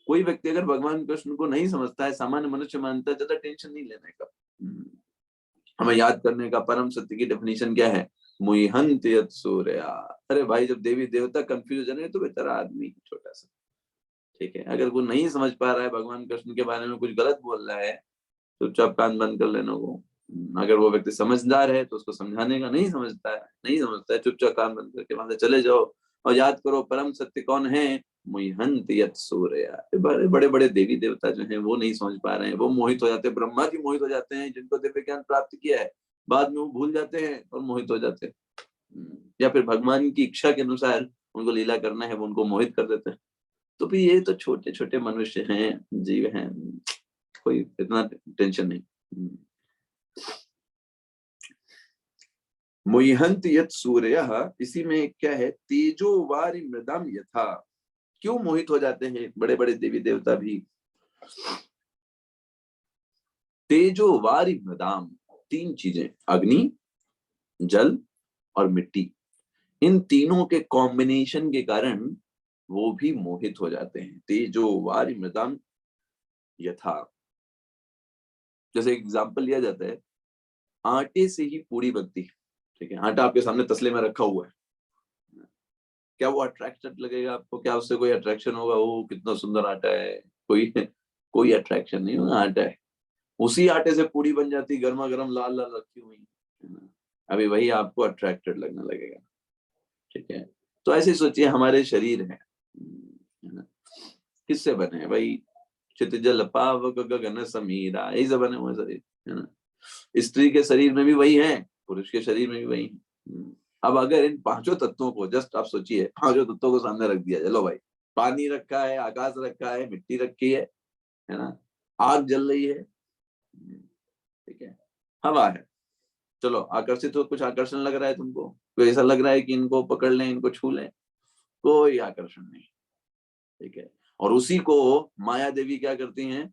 A: कोई व्यक्ति अगर भगवान कृष्ण को नहीं समझता है, सामान्य मनुष्य मानता है, ज्यादा टेंशन नहीं लेने का। हमें याद करने का परम सत्य की डेफिनेशन क्या है? मुह्यंत यत सूर्य। अरे भाई, जब देवी देवता कंफ्यूजन है तो बेचारा आदमी छोटा सा, ठीक है, अगर वो नहीं समझ पा रहा है, भगवान कृष्ण के बारे में कुछ गलत बोल रहा है, तो चुपचाप कान बंद कर लेना को। अगर वो व्यक्ति समझदार है तो उसको समझाने का, नहीं समझता है, नहीं समझता है, चुपचाप कान बंद करके वहां से चले जाओ और याद करो परम सत्य कौन है? मुह्यंत यत सूर्य। बड़े बड़े बड़े देवी देवता जो हैं वो नहीं समझ पा रहे हैं, वो मोहित हो जाते हैं। ब्रह्मा जी मोहित हो जाते हैं, जिनको दिव्य ज्ञान प्राप्त किया है, बाद में वो भूल जाते हैं और मोहित हो जाते हैं। या फिर भगवान की इच्छा के अनुसार उनको लीला करना है, वो उनको मोहित कर देते हैं। तो भी ये तो छोटे छोटे मनुष्य हैं, जीव हैं, कोई इतना टेंशन नहीं। मुह्यंत यत सूर्यः, इसी में क्या है? तेजो वारि मृदम यथा। क्यों मोहित हो जाते हैं बड़े बड़े देवी देवता भी? तेजो वारि मृदाम, तीन चीजें, अग्नि, जल और मिट्टी, इन तीनों के कॉम्बिनेशन के कारण वो भी मोहित हो जाते हैं। तेजो वारि मृदम यथा। जैसे एग्जाम्पल लिया जाता है, आटे से ही पूरी बनती है, ठीक है, आटा आपके सामने तसले में रखा हुआ है, क्या वो अट्रैक्शन लगेगा आपको? क्या उससे कोई अट्रैक्शन होगा? वो कितना सुंदर आटा है, कोई कोई अट्रैक्शन नहीं होगा, आटा है। उसी आटे से पूरी बन जाती, गर्मा गर्म लाल लाल रखी हुई है ना, अभी वही आपको अट्रैक्टेड लगने लगेगा, ठीक है। तो ऐसे सोचिए, हमारे शरीर है ना, किससे बने हैं भाई? क्षितिजल पावक गगन समीरा, यही से बने हुए शरीर, है ना। स्त्री के शरीर में भी वही है, पुरुष के शरीर में भी वही है। अब अगर इन पांचों तत्वों को, जस्ट आप सोचिए, पांचों तत्वों को सामने रख दिया, चलो भाई, पानी रखा है, आकाश रखा है, मिट्टी रखी है ना, आग जल रही है, ठीक है, हवा है, चलो आकर्षित हो, कुछ आकर्षण लग रहा है तुमको? कोई ऐसा लग रहा है कि इनको पकड़ लें, इनको छू लें? कोई आकर्षण नहीं, ठीक है। और उसी को माया देवी क्या करती हैं?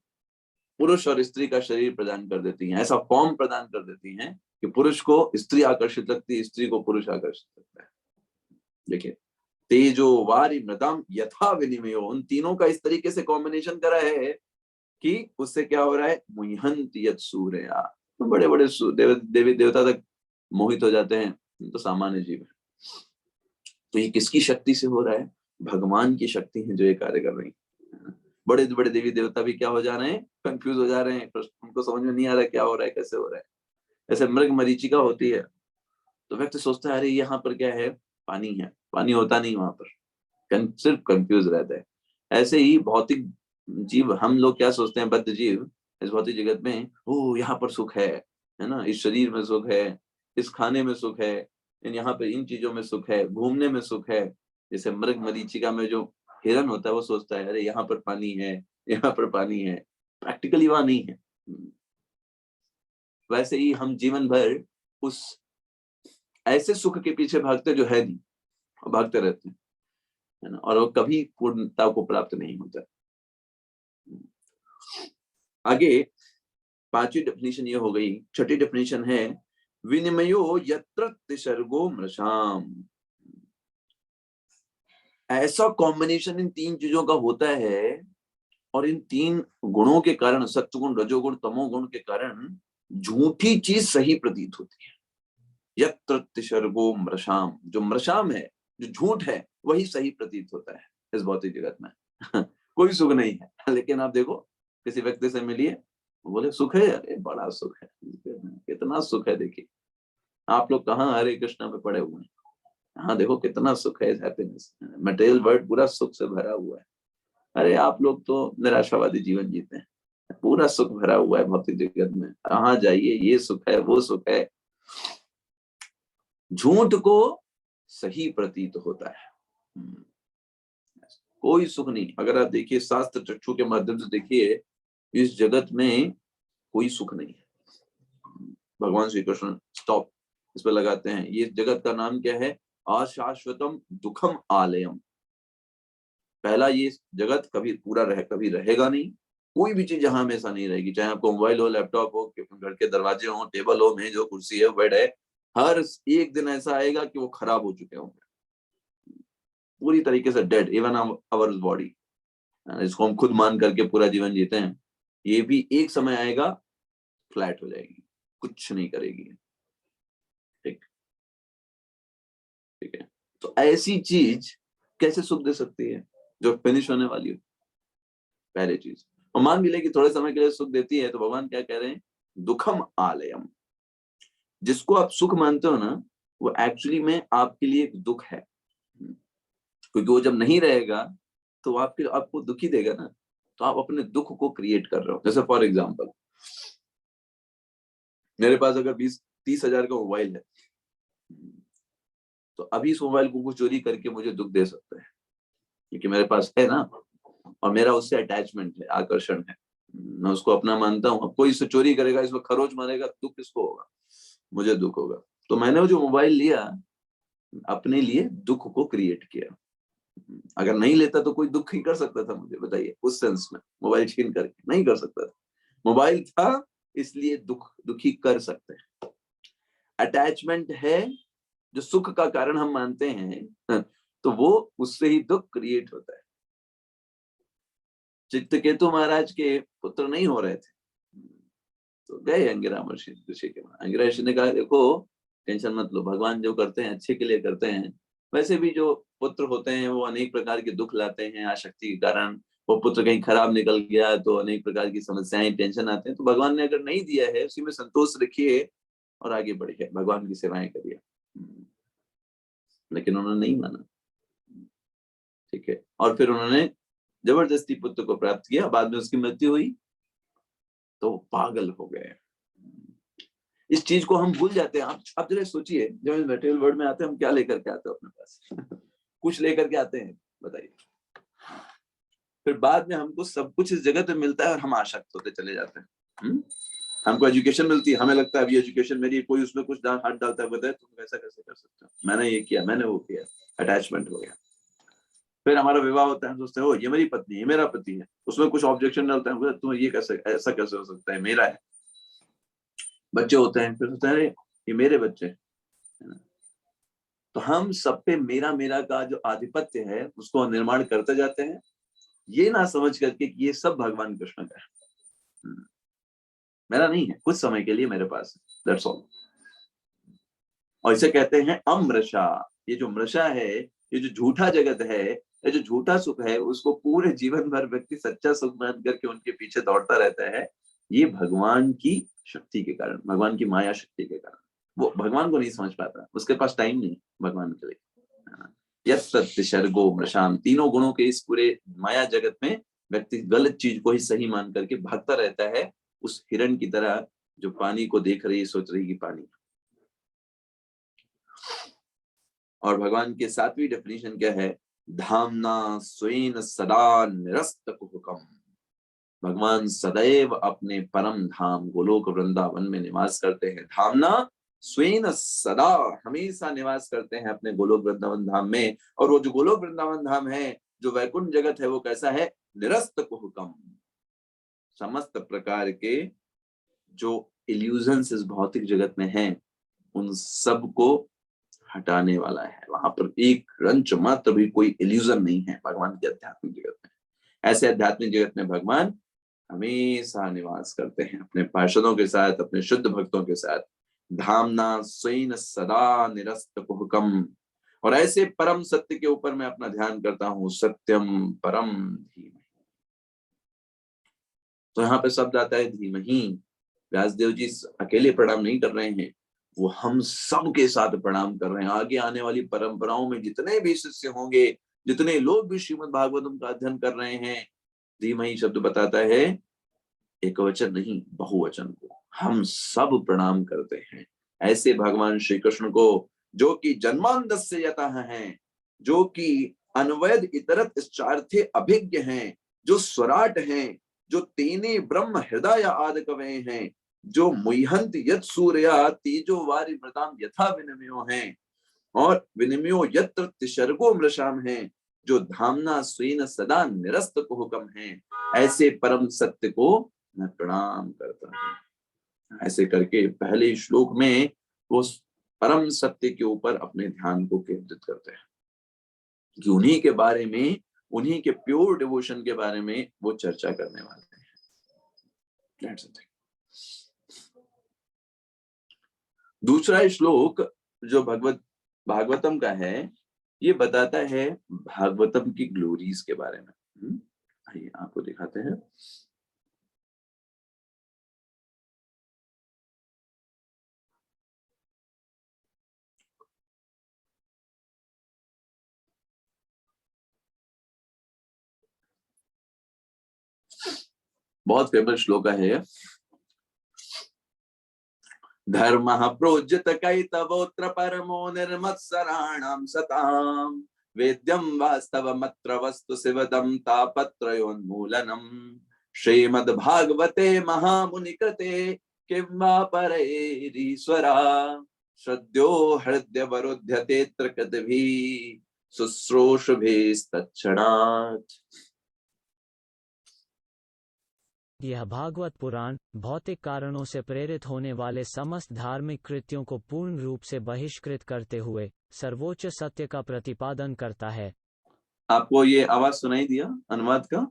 A: पुरुष और स्त्री का शरीर प्रदान कर देती हैं, ऐसा फॉर्म प्रदान कर देती हैं कि पुरुष को स्त्री आकर्षित लगती है, स्त्री को पुरुष आकर्षित लगता है। देखिए, तेजो वारि मृदम यथा विनिमयो, उन तीनों का इस तरीके से कॉम्बिनेशन करा है कि उससे क्या हो रहा है? मुह्यंत यत सूर्या, तो बड़े बड़े देवी देवता तक मोहित हो जाते हैं, तो सामान्य जीव है। तो ये किसकी शक्ति से हो रहा है? भगवान की शक्ति है जो ये कार्य कर रही है। बड़े बड़े देवी देवता भी क्या हो जा रहे हैं? कंफ्यूज हो जा रहे हैं, उनको समझ में नहीं आ रहा है क्या हो रहा है, कैसे हो रहा है। ऐसे मृग मरीचिका होती है तो व्यक्ति सोचता है अरे यहाँ पर क्या है? पानी है, पानी होता नहीं वहां पर, सिर्फ कंफ्यूज रहता है। ऐसे ही भौतिक जीव, हम लोग क्या सोचते हैं, बद्ध जीव इस भौतिक जगत में, ओ यहाँ पर सुख है ना, इस शरीर में सुख है, इस खाने में सुख है, यहाँ पे इन चीजों में सुख है, घूमने में सुख है। जैसे मृग मरीचिका में जो हिरन होता है वो सोचता है अरे यहाँ पर पानी है, यहाँ पर पानी है, प्रैक्टिकली वहां नहीं है। वैसे ही हम जीवन भर उस ऐसे सुख के पीछे भागते जो है नहीं, भागते रहते हैं, है ना, और वो कभी पूर्णता को प्राप्त नहीं होता। आगे पांचवी डेफिनेशन ये हो गई। छठी डेफिनेशन है विनिमयो यत्र तिसर्गो मृषाम। ऐसा कॉम्बिनेशन इन तीन चीजों का होता है, और इन तीन गुणों के कारण, सत्वगुण रजोगुण तमोगुण के कारण, झूठी चीज सही प्रतीत होती है। यत्र तिसर्गो मृषाम, जो मृषाम है, जो झूठ है, वही सही प्रतीत होता है इस भौतिक जगत में। कोई सुख नहीं है। लेकिन आप देखो किसी व्यक्ति से मिलिए, बोले सुख है, अरे बड़ा सुख है, कितना सुख है, देखिए आप लोग कहाँ हरे कृष्णा में पड़े हुए हैं, हाँ देखो कितना सुख है, हैप्पीनेस, मटेरियल वर्ल्ड पूरा सुख से भरा हुआ है। अरे आप लोग तो निराशावादी जीवन जीते हैं, पूरा सुख भरा हुआ है भौतिक जगत में, कहाँ जाइए ये सुख है वो सुख है। झूठ को सही प्रतीत होता है, कोई सुख नहीं। अगर आप देखिए शास्त्र चक्षु के माध्यम से देखिए, इस जगत में कोई सुख नहीं है। भगवान श्री कृष्ण स्टॉप इस पर लगाते हैं, ये जगत का नाम क्या है? अशाश्वतम दुखम आलयम। पहला, ये जगत कभी पूरा कभी रहेगा नहीं, कोई भी चीज यहाँ हमेशा नहीं रहेगी, चाहे आपको मोबाइल हो, लैपटॉप हो, घर के दरवाजे हो, टेबल हो, मेज हो, कुर्सी है, बेड है, हर एक दिन ऐसा आएगा कि वो खराब हो चुके होंगे, पूरी तरीके से डेड। इवन आवर बॉडी, इसको हम खुद मान करके पूरा जीवन जीते हैं, ये भी एक समय आएगा फ्लैट हो जाएगी, कुछ नहीं करेगी। ठीक ठीक है, तो ऐसी चीज कैसे सुख दे सकती है जो फिनिश होने वाली हो? पहले चीज, और मान भी ले कि थोड़े समय के लिए सुख देती है, तो भगवान क्या कह रहे हैं? दुखम आलयम। जिसको आप सुख मानते हो ना, वो एक्चुअली में आपके लिए एक दुख है, क्योंकि वो जब नहीं रहेगा तो आपको दुखी देगा ना, तो आप अपने दुख को क्रिएट कर रहे हो। जैसे फॉर एग्जाम्पल, मेरे पास अगर 20-30 हजार का मोबाइल है, तो अभी इस मोबाइल को कुछ चोरी करके मुझे दुख दे सकता है, क्योंकि मेरे पास है ना, और मेरा उससे अटैचमेंट है, आकर्षण है, मैं उसको अपना मानता हूँ। अब कोई इससे चोरी करेगा, इसमें खरोच मारेगा, दुख किसको होगा? मुझे दुख होगा। तो मैंने वो जो मोबाइल लिया, अपने लिए दुख को क्रिएट किया। अगर नहीं लेता तो कोई दुख ही कर सकता था मुझे? बताइए, उस सेंस में मोबाइल छीन करके नहीं कर सकता था। मोबाइल था इसलिए दुखी कर सकते हैं। अटैचमेंट है जो सुख का कारण हम मानते हैं, तो वो उससे ही दुख क्रिएट होता है। चित्तकेतु महाराज के पुत्र नहीं हो रहे थे, तो गए अंगिरा ऋषि के पास। अंगिरा ऋषि ने कहा देखो टेंशन मत लो, भगवान जो करते हैं अच्छे के लिए करते हैं। वैसे भी जो पुत्र होते हैं वो अनेक प्रकार के दुख लाते हैं, आसक्ति के कारण। वो पुत्र कहीं खराब निकल गया तो अनेक प्रकार की समस्याएं, टेंशन आते हैं। तो भगवान ने अगर नहीं दिया है, उसी में संतोष रखिए और आगे बढ़िए, भगवान की सेवाएं करिए। लेकिन उन्होंने नहीं माना, ठीक है, और फिर उन्होंने जबरदस्ती पुत्र को प्राप्त किया। बाद में उसकी मृत्यु हुई तो पागल हो गए। इस चीज को हम भूल जाते हैं। आप जरा सोचिए, जब इस मटेरियल वर्ल्ड में आते हैं, हम क्या लेकर के आते हैं अपने पास? कुछ लेकर के आते हैं, बताइए। फिर बाद में हमको सब कुछ इस जगत में मिलता है और हम आसक्त होते चले जाते हैं। हमको एजुकेशन मिलती है, हमें लगता है अभी एजुकेशन मेरी, कोई उसमें कुछ हाथ डालता है, बताए तुम ऐसा कैसे कर सकते हो, मैंने ये किया, मैंने वो किया, अटैचमेंट हो गया। फिर हमारा विवाह होता है, हम सोचते हैं ओ ये मेरी पत्नी है, मेरा पति है, उसमें कुछ ऑब्जेक्शन डालता है, तुम ये कैसे, ऐसा कैसे हो सकता है, मेरा है। बच्चे होते हैं, फिर सोचते हैं ये मेरे बच्चे। तो हम सब पे मेरा मेरा का जो आधिपत्य है उसको निर्माण करते जाते हैं, ये ना समझ करके कि ये सब भगवान कृष्ण का है। मेरा नहीं है, कुछ समय के लिए मेरे पास है, दैट्स ऑल। और इसे कहते हैं अमृषा। ये जो मृषा है, ये जो झूठा जगत है, ये जो झूठा सुख है, उसको पूरे जीवन भर व्यक्ति सच्चा सुख मान करके उनके पीछे दौड़ता रहता है। ये भगवान की शक्ति के कारण, भगवान की माया शक्ति के कारण। वो भगवान को नहीं समझ पाता, उसके पास टाइम नहीं भगवान के लिए। यत्तर्गो मृषाम, तीनों गुणों के इस पूरे माया जगत में व्यक्ति गलत चीज को ही सही मान करके भागता रहता है, उस हिरण की तरह जो पानी को देख रही, सोच रही कि पानी। और भगवान के 7वीं डेफिनेशन क्या है? धामना स्वेन सदा निरस्त कुहकम। भगवान सदैव अपने परम धाम गोलोक वृंदावन में निवास करते हैं। धामना स्वेन सदा, हमेशा निवास करते हैं अपने गोलोक वृंदावन धाम में। और वो जो गोलोक वृंदावन धाम है, जो वैकुंठ जगत है, वो कैसा है? निरस्त कुहकम। समस्त प्रकार के जो इल्यूजन्स इस भौतिक जगत में हैं, उन सब को हटाने वाला है। वहां पर एक रंच मात्र भी कोई इल्यूजन नहीं है भगवान के आध्यात्मिक जगत में। ऐसे आध्यात्मिक जगत में भगवान हमेशा निवास करते हैं अपने पार्षदों के साथ, अपने शुद्ध भक्तों के साथ। धामना स्वेन सदा निरस्त कुहकम। और ऐसे परम सत्य के ऊपर मैं अपना ध्यान करता हूँ, सत्यम परम धीमहि। तो यहाँ पे शब्द आता है धीमहि। व्यासदेव जी अकेले प्रणाम नहीं कर रहे हैं, वो हम सब के साथ प्रणाम कर रहे हैं। आगे आने वाली परंपराओं में जितने भी शिष्य होंगे, जितने लोग भी श्रीमद् भागवतम का अध्ययन कर रहे हैं, धीमहि शब्द बताता है एक वचन नहीं, बहुवचन को हम सब प्रणाम करते हैं। ऐसे भगवान श्री कृष्ण को, जो कि जन्मांधस्य यतः हैं, जो कि अन्वयद इतरत इश्चार्थे अभिज्ञ हैं, जो स्वराट हैं, जो तेने ब्रह्म हृदय आदि कवे हैं, जो मुह्यंत यत् सूर्या तेजो वारि मृताम यथा विनिमयो हैं, और विनिमयो यत्र तिशर्गो मृषाम हैं, जो धामना स्वेन सदा निरस्त कुहकम हैं। ऐसे परम सत्य को मैं प्रणाम करता हूँ। ऐसे करके पहले श्लोक में वो परम सत्य के ऊपर अपने ध्यान को केंद्रित करते हैं कि उन्हीं के बारे में, उन्हीं के प्योर डिवोशन के बारे में वो चर्चा करने वाले हैं। दूसरा श्लोक जो भागवतम का है, ये बताता है भागवतम की ग्लोरीज के बारे में। आइए आपको दिखाते हैं। बहुत फेमस श्लोक है। धर्मः प्रोज्यत कैतवोत्र परमो निर्मत्सराणां सताम् वेद्यं वास्तवमत्र वस्तु शिवदं तापत्रयोन्मूलनम् श्रीमद्भागवते महामुनिकृते किं वा परैरीश्वरा श्रद्धो हृदयवरुध्यतेऽत्र कृतभिः शुश्रूषभिस्तत्क्षणात्।
D: यह भागवत पुराण भौतिक कारणों से प्रेरित होने वाले समस्त धार्मिक कृत्यों को पूर्ण रूप से बहिष्कृत करते हुए सर्वोच्च सत्य का प्रतिपादन करता है।
A: आपको ये आवाज सुनाई दिया अनुवाद का?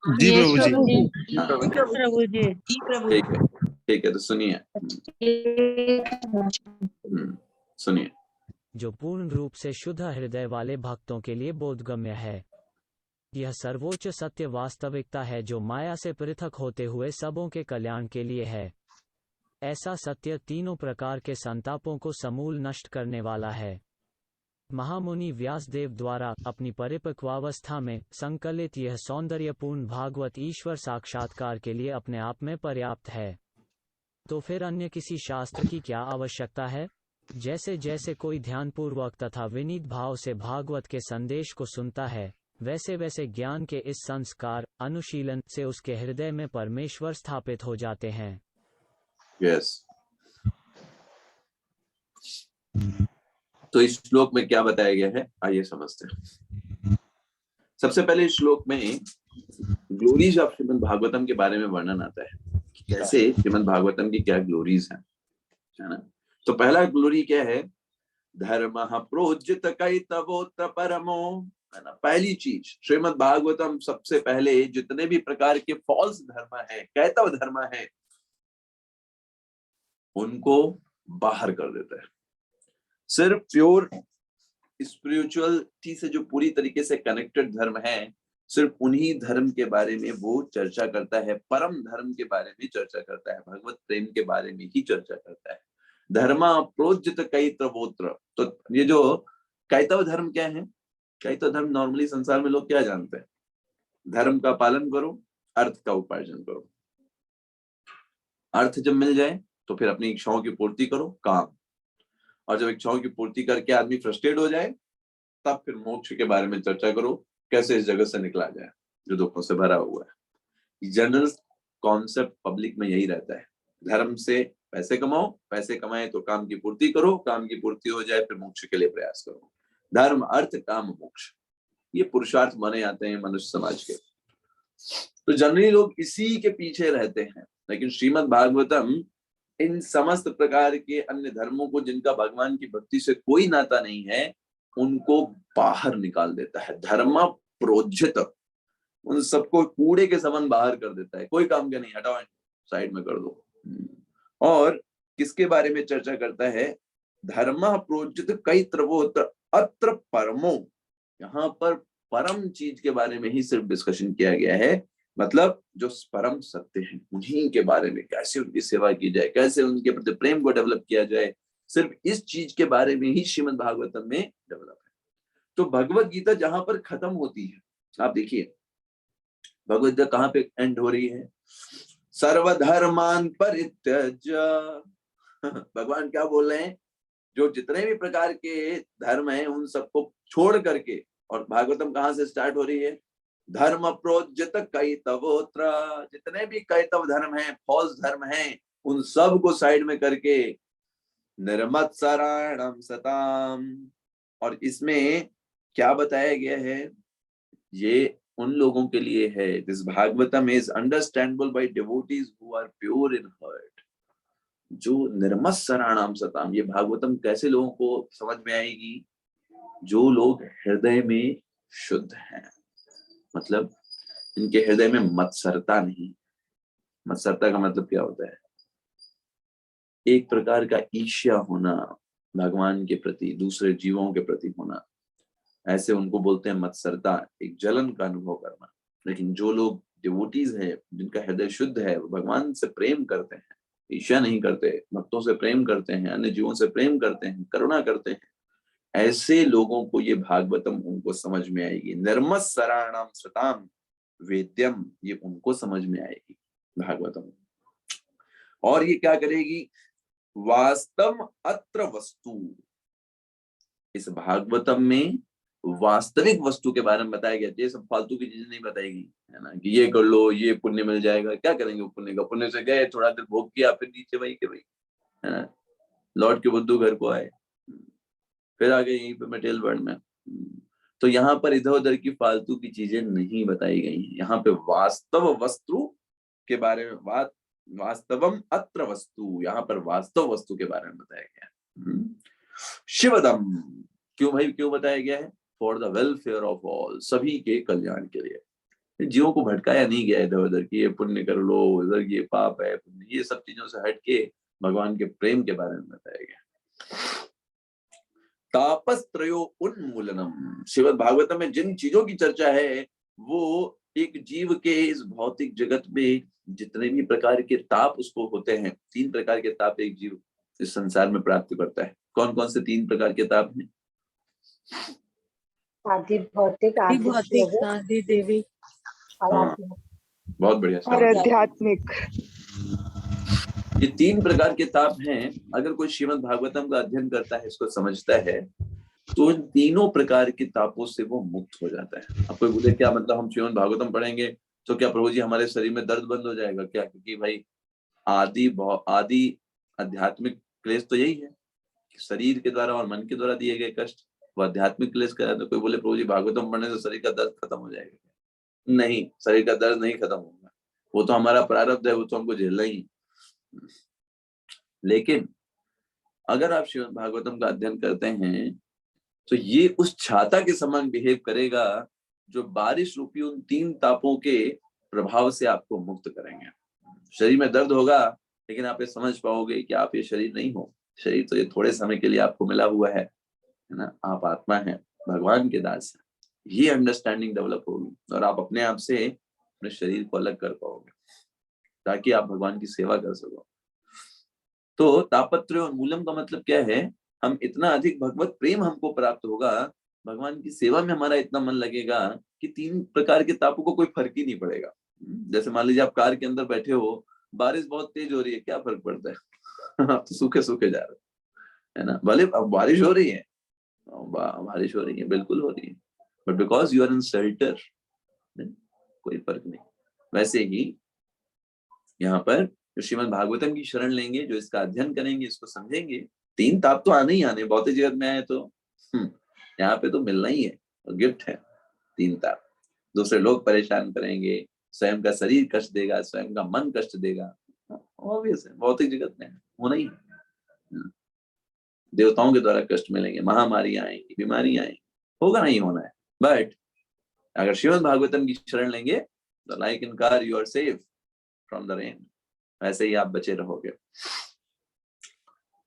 C: जी प्रभु जी।
B: प्रभु जी।
A: ठीक है, तो सुनिए। सुनिए।
D: जो पूर्ण रूप से शुद्ध हृदय वाले भक्तों के लिए बोधगम्य है। यह सर्वोच्च सत्य वास्तविकता है जो माया से पृथक होते हुए सबों के कल्याण के लिए है। ऐसा सत्य तीनों प्रकार के संतापों को समूल नष्ट करने वाला है। महामुनि व्यासदेव द्वारा अपनी परिपक्वावस्था में संकलित यह सौंदर्यपूर्ण भागवत ईश्वर साक्षात्कार के लिए अपने आप में पर्याप्त है। तो फिर अन्य किसी शास्त्र की क्या आवश्यकता है? जैसे जैसे कोई ध्यानपूर्वक तथा विनीत भाव से भागवत के संदेश को सुनता है, वैसे वैसे ज्ञान के इस संस्कार अनुशीलन से उसके हृदय में परमेश्वर स्थापित हो जाते हैं।
A: Yes. तो इस श्लोक में क्या बताया गया है, आइए समझते हैं। सबसे पहले इस श्लोक में ग्लोरीज ऑफ श्रीमद् भागवतम के बारे में वर्णन आता है, कैसे श्रीमद् भागवतम की क्या ग्लोरीज है ना। तो पहला ग्लोरी क्या है? धर्मः प्रोज्यत कैतवोत्र परमो है ना। पहली चीज श्रीमद् भागवतम सबसे पहले जितने भी प्रकार के फॉल्स धर्म है, कैतव धर्म है, उनको बाहर कर देता है। सिर्फ प्योर स्पिरिचुअलिटी से जो पूरी तरीके से कनेक्टेड धर्म है, सिर्फ उन्हीं धर्म के बारे में वो चर्चा करता है, परम धर्म के बारे में चर्चा करता है, भगवत प्रेम के बारे में ही चर्चा करता है। धर्मा प्रोज्जित कैतवोत्र। तो ये जो कैतव धर्म क्या है? कैतव धर्म नॉर्मली संसार में लोग क्या जानते हैं? धर्म का पालन करो, अर्थ का उपार्जन करो, अर्थ जब मिल जाए तो फिर अपनी इच्छाओं की पूर्ति करो, काम, और जब इच्छाओं की पूर्ति करके आदमी फ्रस्ट्रेट हो जाए तब फिर मोक्ष के बारे में चर्चा करो, कैसे इस जगत से निकला जाए जो दुखों से भरा हुआ है। जनरल कॉन्सेप्ट पब्लिक में यही रहता है, धर्म से पैसे कमाओ, पैसे कमाए तो काम की पूर्ति करो, काम की पूर्ति हो जाए फिर मोक्ष के लिए प्रयास करो। धर्म, अर्थ, काम, मोक्ष, ये पुरुषार्थ माने जाते हैं मनुष्य समाज के। तो जनरली लोग इसी के पीछे रहते हैं। लेकिन श्रीमद् भागवतम इन समस्त प्रकार के अन्य धर्मों को, जिनका भगवान की भक्ति से कोई नाता नहीं है, उनको बाहर निकाल देता है। धर्म प्रोज्झित, उन सबको कूड़े के समान बाहर कर देता है, कोई काम का नहीं, हटाओ साइड में कर दो। और किसके बारे में चर्चा करता है? धर्म प्रोज्झित कैतवोत्र अत्र परमो। यहाँ पर परम चीज के बारे में ही सिर्फ डिस्कशन किया गया है, मतलब जो परम सत्य है उन्हीं के बारे में, कैसे उनकी सेवा की जाए, कैसे उनके प्रति प्रेम को डेवलप किया जाए, सिर्फ इस चीज के बारे में ही श्रीमद् भागवतम में डेवलप है। तो भगवत गीता जहां पर खत्म होती है, आप देखिए भगवत गीता कहाँ पे एंड हो रही है? सर्वधर्मान परित्यज्य। भगवान क्या बोल रहे हैं? जो जितने भी प्रकार के धर्म हैं उन सबको छोड़ करके, और भागवतम कहाँ से स्टार्ट हो रही है? धर्म प्रोज्झित कैतवोत्र। जितने भी कैतव धर्म हैं, फॉल्स धर्म हैं, उन सब को साइड में करके निर्मत्सराणम सताम। और इसमें क्या बताया गया है? ये उन लोगों के लिए है, this Bhagavatam is understandable by devotees who are pure in heart. जो निर्मत्सराणाम सताम, ये भागवतम कैसे लोगों को समझ में आएगी? जो लोग हृदय में शुद्ध हैं, मतलब इनके हृदय में मत्सरता नहीं। मत्सरता का मतलब क्या होता है? एक प्रकार का ईर्ष्या होना, भगवान के प्रति, दूसरे जीवों के प्रति होना, ऐसे उनको बोलते हैं मत्सरता, एक जलन का अनुभव करना। लेकिन जो लोग डिवोटीज हैं, जिनका हृदय शुद्ध है, वो भगवान से प्रेम करते हैं, ईर्ष्या नहीं करते, भक्तों से प्रेम करते हैं, अन्य जीवों से प्रेम करते हैं, करुणा करते हैं, ऐसे लोगों को ये भागवतम उनको समझ में आएगी। निर्मत्सराणाम सताम वेद्यम, ये उनको समझ में आएगी भागवतम। और ये क्या करेगी? वास्तव अत्र वस्तु। इस भागवतम में वास्तविक वस्तु के बारे में बताया गया। ये सब फालतू की चीजें नहीं बताएगी, है ना, कि ये कर लो, ये पुण्य मिल जाएगा। क्या करेंगे वो पुण्य का? पुण्य से गए, थोड़ा देर भोग किया, फिर नीचे वही के वही, है ना, लौट के बुद्धू घर को आए, फिर आ गए यहीं पे मटेरियल वर्ल्ड में। तो यहाँ पर इधर उधर की फालतू की चीजें नहीं बताई गई हैं। यहाँ पे वास्तव वस्तु के बारे में बात, वास्तवम अत्र वस्तु, यहाँ पर वास्तव वस्तु के बारे में बताया गया है। शिवदम, क्यों भाई, क्यों बताया गया है? For the welfare of all, सभी के कल्याण के लिए। जीवों को भटकाया नहीं गया इधर उधर की ये पुण्य कर लो, इधर ये पाप है, ये सब चीजों से हट के भगवान के प्रेम के बारे में बताया गया। तापस्त्रयो उन्मूलनम, श्रीमद् भागवतम में जिन चीजों की चर्चा है, वो एक जीव के इस भौतिक जगत में जितने भी प्रकार के ताप उसको होते हैं, 3 प्रकार के ताप एक जीव इस संसार में प्राप्त करता है। कौन कौन से 3 प्रकार के ताप हैं?
B: आदि भौतिक, आदि देवी,
A: हाँ, बहुत बढ़िया,
E: और आध्यात्मिक।
A: ये 3 प्रकार के ताप हैं। अगर कोई श्रीमद् भागवतम का अध्ययन करता है, इसको समझता है, तो इन तीनों प्रकार के तापों से वो मुक्त हो जाता है। अब कोई बोले क्या मतलब हम श्रीमद् भागवतम पढ़ेंगे तो क्या प्रभु जी हमारे शरीर में दर्द बंद हो जाएगा क्या? क्योंकि भाई आदि आध्यात्मिक क्लेश तो यही है, शरीर के द्वारा और मन के द्वारा दिए गए कष्ट, वो आध्यात्मिक क्लेश का है। तो कोई बोले प्रभु जी भागवतम पढ़ने से शरीर का दर्द खत्म हो जाएगा? नहीं, शरीर का दर्द नहीं खत्म होगा, वो तो हमारा प्रारब्ध है, वो तो हमको झेलना ही। लेकिन अगर आप श्रीमद् भागवतम का अध्ययन करते हैं तो ये उस छाता के समान बिहेव करेगा जो बारिश रूपी उन 3 तापों के प्रभाव से आपको मुक्त करेंगे। शरीर में दर्द होगा, लेकिन आप ये समझ पाओगे कि आप ये शरीर नहीं हो। शरीर तो ये थोड़े समय के लिए आपको मिला हुआ है ना, आप आत्मा है, भगवान के दास है। ये अंडरस्टैंडिंग डेवलप होगी और आप अपने आप से अपने शरीर को अलग कर पाओगे, ताकि आप भगवान की सेवा कर सको। तो तापत्रय और मूलम का मतलब क्या है? हम इतना अधिक भगवत प्रेम हमको प्राप्त होगा, भगवान की सेवा में हमारा इतना मन लगेगा कि 3 प्रकार के तापों को कोई फर्क ही नहीं पड़ेगा। जैसे मान लीजिए आप कार के अंदर बैठे हो, बारिश बहुत तेज हो रही है, क्या फर्क पड़ता है? आप तो सूखे सूखे जा रहे है ना। भले अब बारिश हो रही है, बारिश हो रही है, बिल्कुल हो रही है, but because you are in shelter, कोई फर्क नहीं। वैसे ही यहाँ पर जो श्रीमद् भागवतम की शरण लेंगे, जो इसका अध्ययन करेंगे, इसको समझेंगे, 3 ताप तो आने ही आने, भौतिक जगत में आए तो यहाँ पे तो मिलना ही है, गिफ्ट है 3 ताप। दूसरे लोग परेशान करेंगे, स्वयं का शरीर कष्ट देगा, स्वयं का मन कष्ट देगा, ऑब्वियस है, भौतिक जगत में होना ही है। देवताओं के द्वारा कष्ट मिलेंगे, महामारी आएंगी, बीमारी आएंगी, होगा, नहीं होना है। बट अगर श्रीमद् भागवतम की शरण लेंगे तो like in car you are safe from the rain, ऐसे ही आप बचे रहोगे।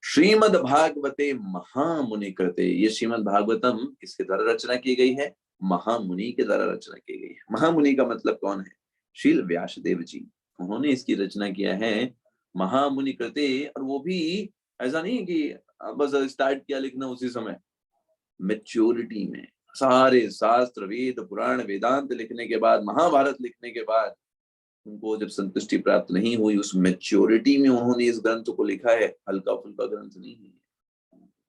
A: श्रीमद् भागवते महामुनि कृते, ये श्रीमद् भागवतम किसके द्वारा रचना की गई है? महामुनि के द्वारा रचना की गई है। महामुनि का मतलब कौन है? शील व्यासदेव जी, उन्होंने इसकी रचना किया है महामुनि कृते। और वो भी ऐसा नहीं कि बस स्टार्ट किया लिखना उसी समय, मैच्योरिटी में सारे शास्त्र वेद पुराण वेदांत लिखने के बाद, महाभारत लिखने के बाद उनको जब संतुष्टि प्राप्त नहीं हुई, उस मैच्योरिटी में उन्होंने इस ग्रंथ को लिखा है, हल्का फुल्का ग्रंथ नहीं है।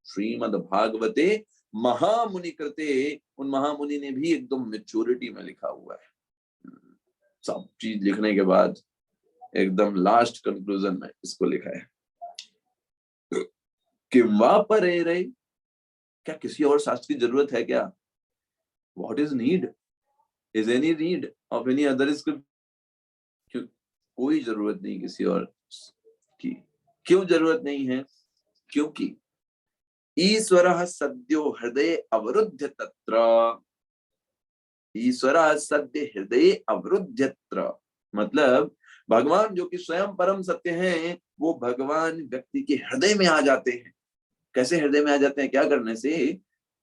A: श्रीमद् भागवते महामुनि कृते, उन महामुनि ने भी एकदम मैच्योरिटी में लिखा हुआ है, सब चीज लिखने के बाद एकदम लास्ट कंक्लूजन में इसको लिखा है। किंवा परे रे, क्या किसी और शास्त्र की जरूरत है क्या? What is need? Is any need of any other script? कोई जरूरत नहीं किसी और की। क्यों जरूरत नहीं है? क्योंकि ईश्वरः सद्यो हृदय अवरुद्ध तत्र, ईश्वरः सद्य हृदय अवरुद्ध्यत्र, मतलब भगवान जो कि स्वयं परम सत्य हैं, वो भगवान व्यक्ति के हृदय में आ जाते हैं। कैसे हृदय में आ जाते हैं? क्या करने से?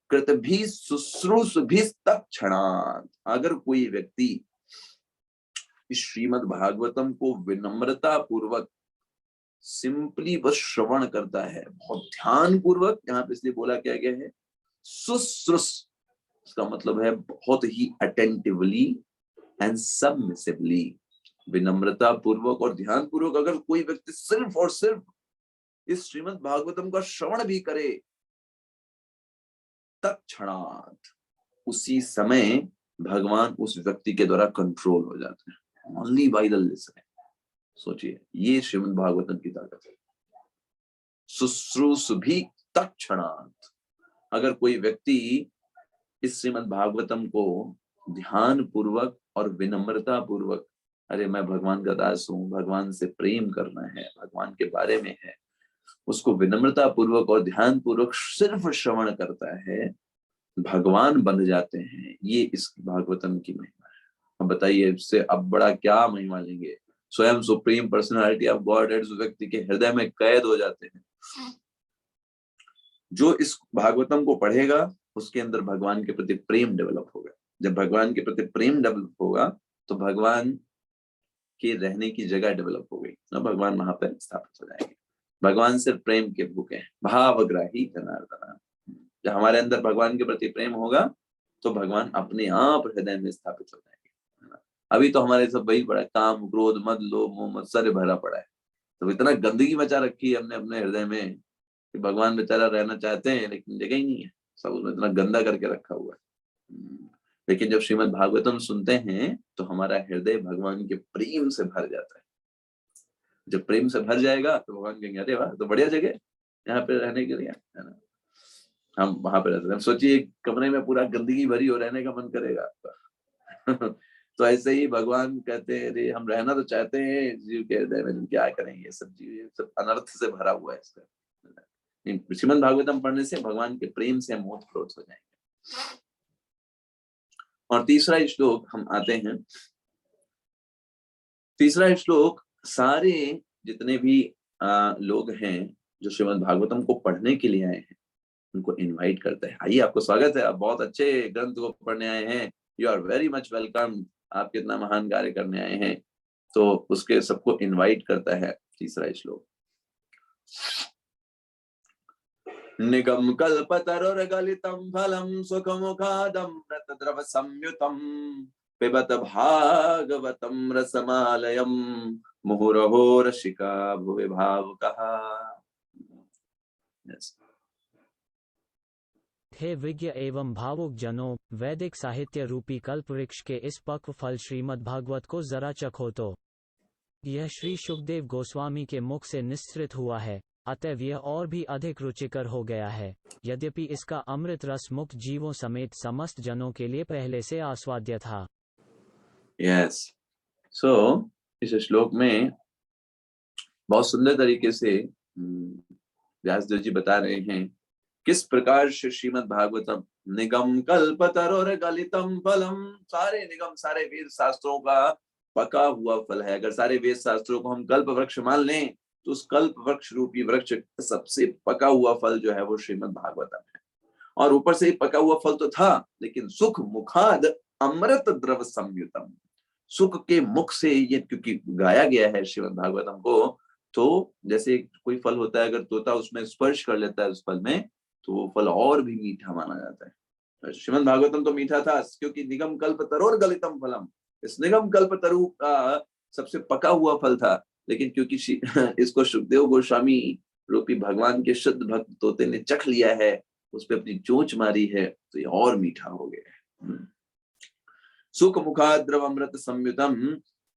A: कृतभि शुश्रूषभि तत्क्षणात्, अगर कोई व्यक्ति इस श्रीमद् भागवतम को विनम्रता पूर्वक सिंपली बस श्रवण करता है, बहुत ध्यान पूर्वक, यहाँ पे इसलिए बोला क्या गया है शुश्रूष, इसका मतलब है बहुत ही अटेंटिवली एंड सबमिसिवली, विनम्रता पूर्वक और ध्यान पूर्वक अगर कोई व्यक्ति सिर्फ और सिर्फ इस श्रीमद् भागवतम का श्रवण भी करे, तत्क्षणात्, उसी समय भगवान उस व्यक्ति के द्वारा कंट्रोल हो जाते हैं, ओनली बाय द लिसनिंग। सोचिए, ये श्रीमद् भागवतम की ताकत है। शुश्रूषभि तत्क्षणात्, अगर कोई व्यक्ति इस श्रीमद् भागवतम को ध्यान पूर्वक और विनम्रता पूर्वक, अरे मैं भगवान का दास हूँ, भगवान से प्रेम करना है, भगवान के बारे में है, उसको विनम्रता पूर्वक और ध्यान पूर्वक सिर्फ श्रवण करता है, भगवान बन जाते हैं। ये इस भागवतम की महिमा है। अब बताइए, इससे अब बड़ा क्या महिमा लेंगे? स्वयं सुप्रीम पर्सनालिटी ऑफ गॉड उस व्यक्ति के हृदय में कैद हो जाते हैं। जो इस भागवतम को पढ़ेगा उसके अंदर भगवान के प्रति प्रेम डेवलप होगा। जब भगवान के प्रति प्रेम डेवलप होगा तो भगवान के रहने की जगह डेवलप हो गई, तो भगवान वहां पर स्थापित हो जाएंगे। भगवान सिर्फ प्रेम के भूखे हैं, भावग्राही जनार्दन। जब हमारे अंदर भगवान के प्रति प्रेम होगा तो भगवान अपने आप हृदय में स्थापित हो जाएंगे। अभी तो हमारे सब वही पड़ा है, काम क्रोध मद लोभ मोह मत्सर्य भरा पड़ा है। तो इतना गंदगी मचा रखी है हमने अपने हृदय में कि भगवान बेचारा रहना चाहते हैं लेकिन जगह ही नहीं है, सब उसमें इतना गंदा करके रखा हुआ है। लेकिन जब श्रीमद् भागवतम सुनते हैं तो हमारा हृदय भगवान के प्रेम से भर जाता है। जब प्रेम से भर जाएगा तो भगवान कहेंगे अरे वाह, तो बढ़िया जगह यहाँ पे रहने के लिए, है ना, हम वहां पे रहते हैं। सोचिए, कमरे में पूरा गंदगी भरी हो, रहने का मन करेगा आपका। तो ऐसे ही भगवान कहते हैं अरे हम रहना तो चाहते हैं जीव के हृदय में, क्या करेंगे, सब जीव सब अनर्थ से भरा हुआ है इसका, श्रीमद् भागवतम पढ़ने से भगवान के प्रेम से हम ओतप्रोत हो जाएंगे। और तीसरा श्लोक हम आते हैं। तीसरा श्लोक सारे जितने भी लोग हैं जो श्रीमद् भागवतम को पढ़ने के लिए आए हैं उनको इनवाइट करता है, आइए आपको स्वागत है, आप बहुत अच्छे ग्रंथ को पढ़ने आए हैं, you are very much welcome, आप कितना महान कार्य करने आए हैं। तो उसके सबको इनवाइट करता है। तीसरा श्लोक, निगम कल्पतरुर्गलितं फलं सुखमुखादमृतद्रव संयुतं पिबत भागवतं रसमालयं मुहुरहो रसिका भुवि भावुकः।
D: हे विज्ञ एवं भावुक जनों, वैदिक साहित्य रूपी कल्प वृक्ष के इस पक्व फल श्रीमद् भागवत को जरा चखो तो। यह श्री शुकदेव गोस्वामी के मुख से निस्सृत हुआ है, अतएव यह और भी अधिक रुचिकर हो गया है, यद्यपि इसका अमृत रस मुक्त जीवों समेत समस्त जनों के लिए पहले से आस्वाद्य था।
A: यस, सो इस श्लोक में बहुत सुंदर तरीके से व्यासदेव जी बता रहे हैं किस प्रकार से श्रीमद् भागवतम निगम कल्पतरुर्गलितं फलम, सारे निगम सारे वेद शास्त्रों का पका हुआ फल है। अगर सारे वेद शास्त्रों को हम कल्प वृक्ष मान लें तो उस कल्प वृक्ष रूपी वृक्ष सबसे पका हुआ फल जो है वो श्रीमद् भागवतम है। और ऊपर से पका हुआ फल तो था, लेकिन सुख मुखाद अमृत द्रव संयुतम, सुख के मुख से ये क्योंकि गाया गया है श्रीमद् भागवतम को, तो जैसे कोई फल होता है, अगर तोता उसमें स्पर्श कर लेता है उस फल में तो वो फल और भी मीठा माना जाता है। श्रीमद् भागवतम तो मीठा था क्योंकि निगम कल्पतरुर्गलितं फलम, इस निगम कल्पतरु का सबसे पका हुआ फल था, लेकिन क्योंकि इसको शुकदेव गोस्वामी रूपी भगवान के शुद्ध भक्त तोते ने चख लिया है, उस पर अपनी चोंच मारी है, तो ये और मीठा हो गया है। सुख मुखाद्रव अमृत संयुतम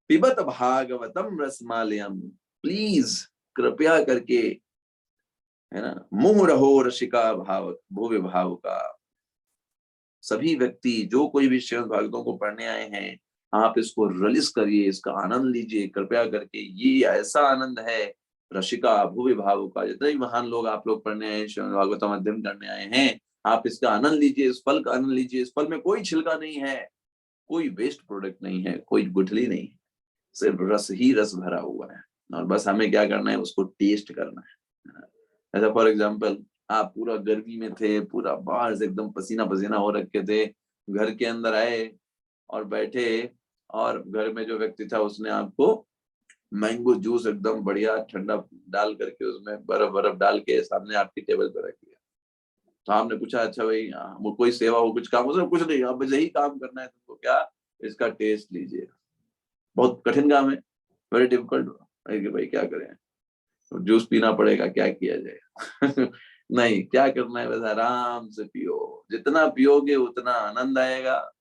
A: पिबत भागवतम रसमालयम, प्लीज कृपया करके, है ना, मुह रहो रसिका भाव भुवि भावुका। सभी व्यक्ति जो कोई भी श्रीमद् भागवतों को पढ़ने आए हैं, आप इसको रिलीज करिए, इसका आनंद लीजिए कृपया करके। ये ऐसा आनंद है, रसिका भुवि भावुका, जितने भी महान लोग आप लोग पढ़ने आए, श्रीमद् भागवतम अध्ययन करने आए हैं, आप इसका आनंद लीजिए, इस फल का आनंद लीजिए। इस फल में कोई छिलका नहीं है, कोई वेस्ट प्रोडक्ट नहीं है, कोई गुठली नहीं है, सिर्फ रस ही रस भरा हुआ है। और बस हमें क्या करना है, उसको टेस्ट करना है। ऐसा फॉर एग्जाम्पल, आप पूरा गर्मी में थे, पूरा बाहर से एकदम पसीना पसीना हो रखे थे, घर के अंदर आए और बैठे, और घर में जो व्यक्ति था उसने आपको मैंगो जूस एकदम बढ़िया ठंडा डाल करके उसमें बर्फ बर्फ डाल के सामने आपकी टेबल पर रख दिया। तो आपने पूछा अच्छा भाई वो कोई सेवा हो, कुछ काम हो? कुछ नहीं, अब यही काम करना है तुमको, क्या इसका टेस्ट लीजिए। बहुत कठिन काम है, वेरी डिफिकल्ट। भाई क्या करें, जूस पीना पड़ेगा, क्या किया जाए। नहीं, क्या करना है, बस आराम से पियो, जितना पियोगे उतना आनंद आएगा